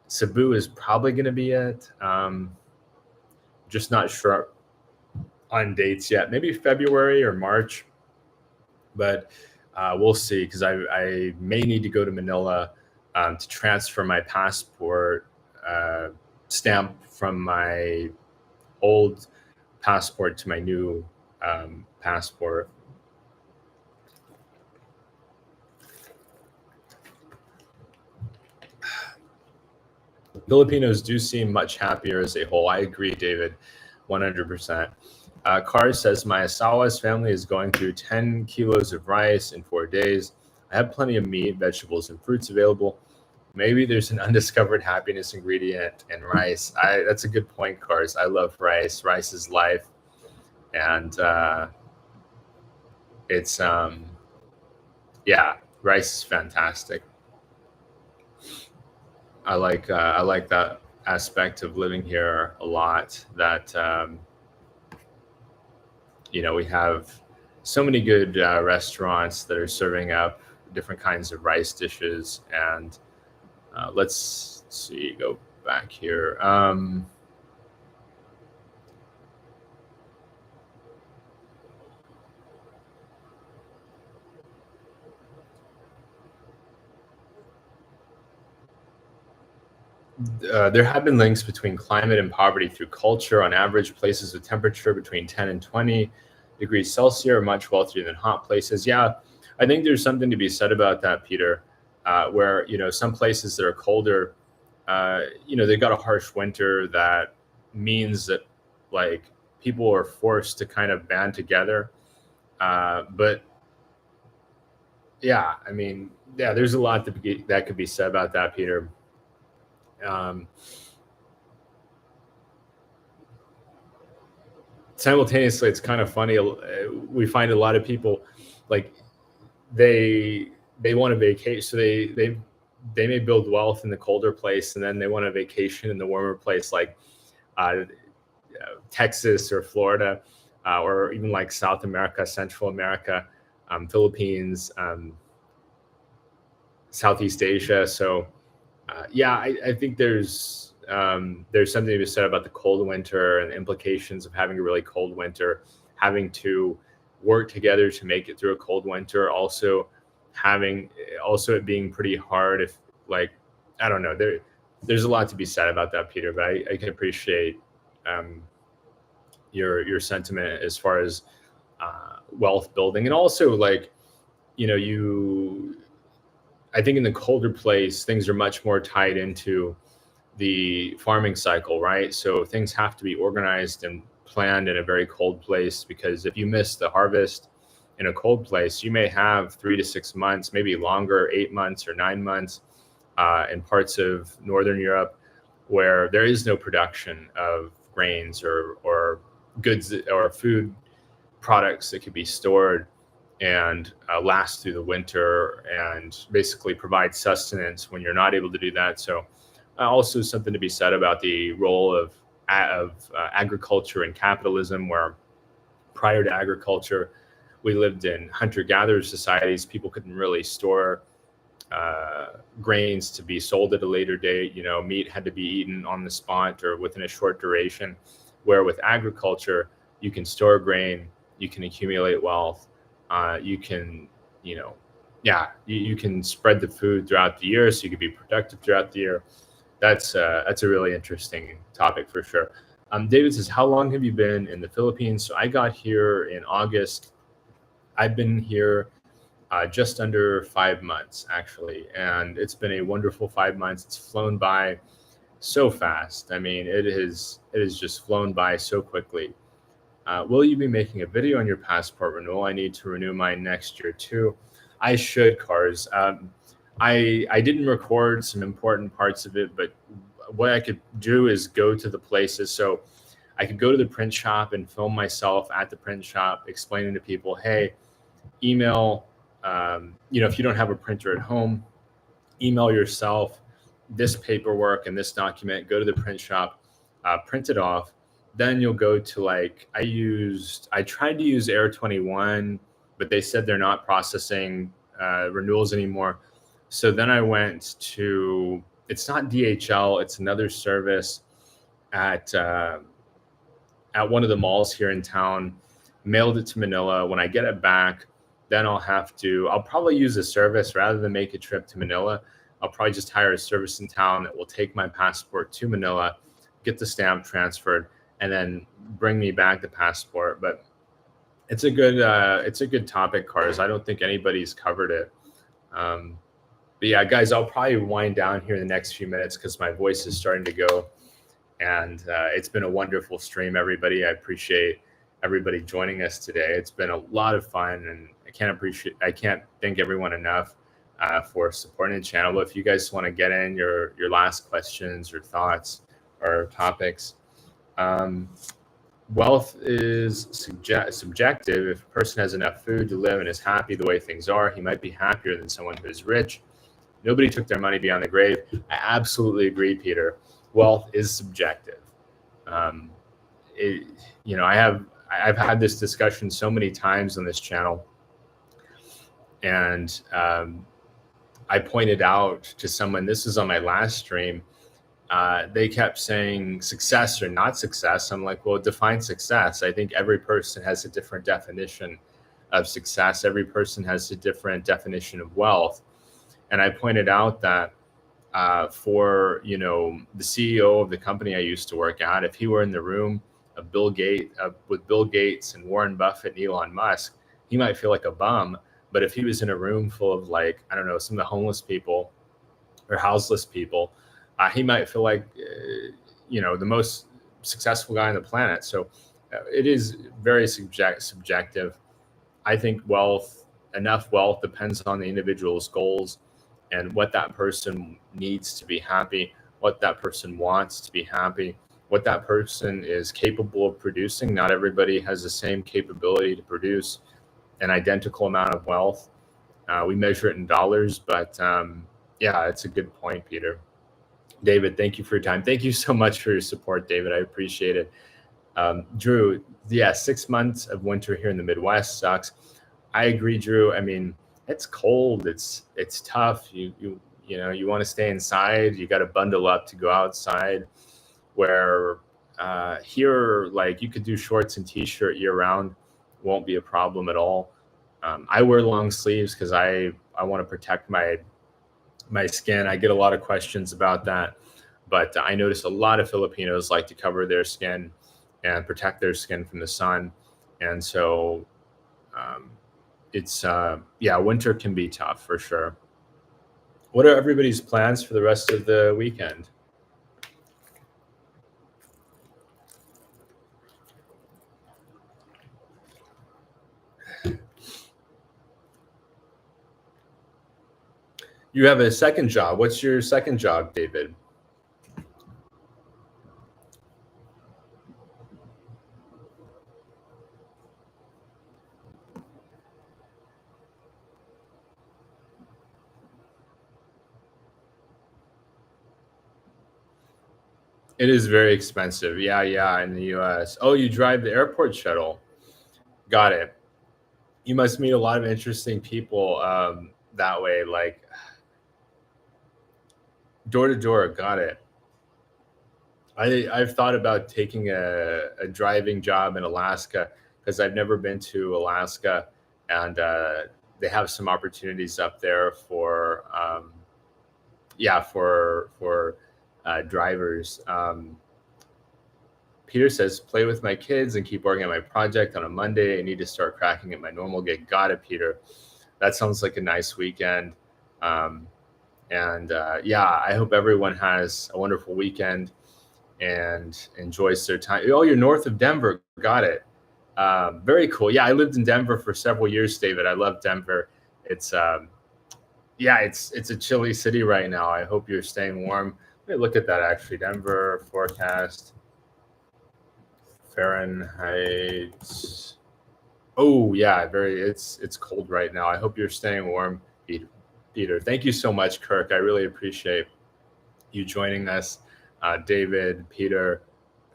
Cebu is probably going to be it. Just not sure on dates yet. Maybe February or March, but we'll see because I may need to go to Manila to transfer my passport stamp from my old passport to my new passport. Filipinos do seem much happier as a whole. I agree, David, 100%. Carr says, my Asawa's family is going through 10 kilos of rice in 4 days. I have plenty of meat, vegetables, and fruits available. Maybe there's an undiscovered happiness ingredient in rice. That's a good point, Cars. I love rice. Rice is life. And it's, yeah, rice is fantastic. I like that aspect of living here a lot. That we have so many good restaurants that are serving up different kinds of rice dishes. And let's see, go back here. There have been links between climate and poverty through culture. On average, places with temperature between 10 and 20 degrees Celsius are much wealthier than hot places. Yeah, I think there's something to be said about that, Peter, where, some places that are colder, they've got a harsh winter that means that, like, people are forced to kind of band together. But yeah, I mean, yeah, there's a lot that could be said about that, Peter. Simultaneously, it's kind of funny. We find a lot of people, like, they want to vacation, so they may build wealth in the colder place, and then they want a vacation in the warmer place, like uh, Texas or Florida, or even like South America, Central America, Philippines, Southeast Asia. So yeah, I think there's something to be said about the cold winter and the implications of having a really cold winter, having to work together to make it through a cold winter. Also it being pretty hard if, like, I don't know, there's a lot to be said about that, Peter. But I can appreciate your sentiment as far as wealth building, and also, like, I think in the colder place, things are much more tied into the farming cycle, right? So things have to be organized and planned in a very cold place, because if you miss the harvest in a cold place, you may have 3 to 6 months, maybe longer, 8 months or 9 months, in parts of Northern Europe where there is no production of grains or goods or food products that could be stored and last through the winter and basically provide sustenance when you're not able to do that. So also something to be said about the role of agriculture and capitalism, where prior to agriculture, we lived in hunter-gatherer societies. People couldn't really store grains to be sold at a later date. Meat had to be eaten on the spot or within a short duration, where with agriculture, you can store grain, you can accumulate wealth, you can, you can spread the food throughout the year, so you can be productive throughout the year. That's a really interesting topic for sure. David says, how long have you been in the Philippines? So I got here in August. I've been here just under 5 months, actually, and it's been a wonderful 5 months. It's flown by so fast. I mean, it has just flown by so quickly. Will you be making a video on your passport renewal? I need to renew mine next year too. I should, Cars. I didn't record some important parts of it, but what I could do is go to the places. So I could go to the print shop and film myself at the print shop explaining to people, hey, email, if you don't have a printer at home, email yourself this paperwork and this document, go to the print shop, print it off. Then you'll go to, like, I tried to use Air 21, but they said they're not processing renewals anymore. So then I went to, it's not DHL, it's another service at one of the malls here in town, mailed it to Manila. When I get it back, then I'll probably use a service rather than make a trip to Manila. I'll probably just hire a service in town that will take my passport to Manila, get the stamp transferred, and then bring me back the passport. But it's a good topic, Cars. I don't think anybody's covered it. But yeah, guys, I'll probably wind down here in the next few minutes because my voice is starting to go. And it's been a wonderful stream, everybody. I appreciate everybody joining us today. It's been a lot of fun, and I can't thank everyone enough for supporting the channel. But if you guys want to get in your last questions or thoughts or topics, wealth is subjective. If a person has enough food to live and is happy the way things are, he might be happier than someone who is rich. Nobody took their money beyond the grave. I absolutely agree, Peter. Wealth is subjective. I've had this discussion so many times on this channel, and I pointed out to someone, this is on my last stream, they kept saying success or not success. I'm like, well, define success. I think every person has a different definition of success. Every person has a different definition of wealth. And I pointed out that for, you know, the CEO of the company I used to work at, if he were in the room of with Bill Gates and Warren Buffett and Elon Musk, he might feel like a bum. But if he was in a room full of, like, I don't know, some of the homeless people or houseless people, he might feel like, you know, the most successful guy on the planet. So it is very subjective. I think enough wealth depends on the individual's goals and what that person needs to be happy, what that person wants to be happy, what that person is capable of producing. Not everybody has the same capability to produce an identical amount of wealth. We measure it in dollars, but yeah, it's a good point, Peter. David, thank you for your time. Thank you so much for your support, David. I appreciate it. Drew, yeah, 6 months of winter here in the Midwest sucks. I agree, Drew. I mean, it's cold. It's tough. You know, you want to stay inside. You got to bundle up to go outside. Where here, like, you could do shorts and t-shirt year round, won't be a problem at all. I wear long sleeves because I want to protect my skin. I get a lot of questions about that, but I notice a lot of Filipinos like to cover their skin and protect their skin from the sun. And so it's yeah, winter can be tough for sure. What are everybody's plans for the rest of the weekend? You have a second job. What's your second job, David? It is very expensive. Yeah, in the US. Oh, you drive the airport shuttle. Got it. You must meet a lot of interesting people that way, like door to door. Got it. I've thought about taking a driving job in Alaska because I've never been to Alaska, and they have some opportunities up there for yeah, for drivers. Peter says, play with my kids and keep working on my project on a Monday. I need to start cracking at my normal gig. Got it, Peter. That sounds like a nice weekend. And yeah, I hope everyone has a wonderful weekend and enjoys their time. Oh, you're north of Denver. Got it. Very cool. Yeah, I lived in Denver for several years, David. I love Denver. It's yeah, it's a chilly city right now. I hope you're staying warm. Let me look at that actually. Denver forecast. Fahrenheit. Oh yeah, it's cold right now. I hope you're staying warm, Peter. Thank you so much, Kirk. I really appreciate you joining us. David, Peter,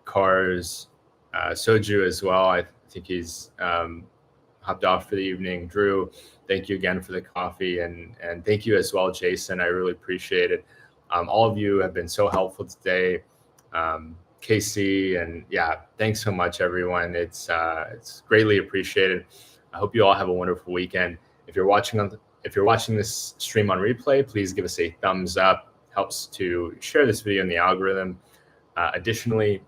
Cars, Soju as well. I think he's hopped off for the evening. Drew, thank you again for the coffee, and thank you as well, Jason. I really appreciate it. All of you have been so helpful today. KC, and yeah, thanks so much, everyone. It's greatly appreciated. I hope you all have a wonderful weekend. If you're watching this stream on replay, please give us a thumbs up. Helps to share this video in the algorithm. Additionally,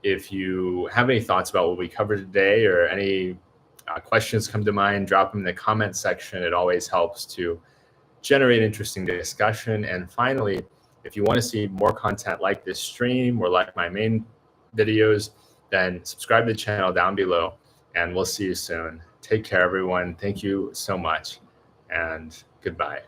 if you have any thoughts about what we covered today or any questions come to mind, drop them in the comment section. It always helps to generate interesting discussion. And finally, if you want to see more content like this stream or like my main videos, then subscribe to the channel down below, and we'll see you soon. Take care, everyone. Thank you so much, and goodbye.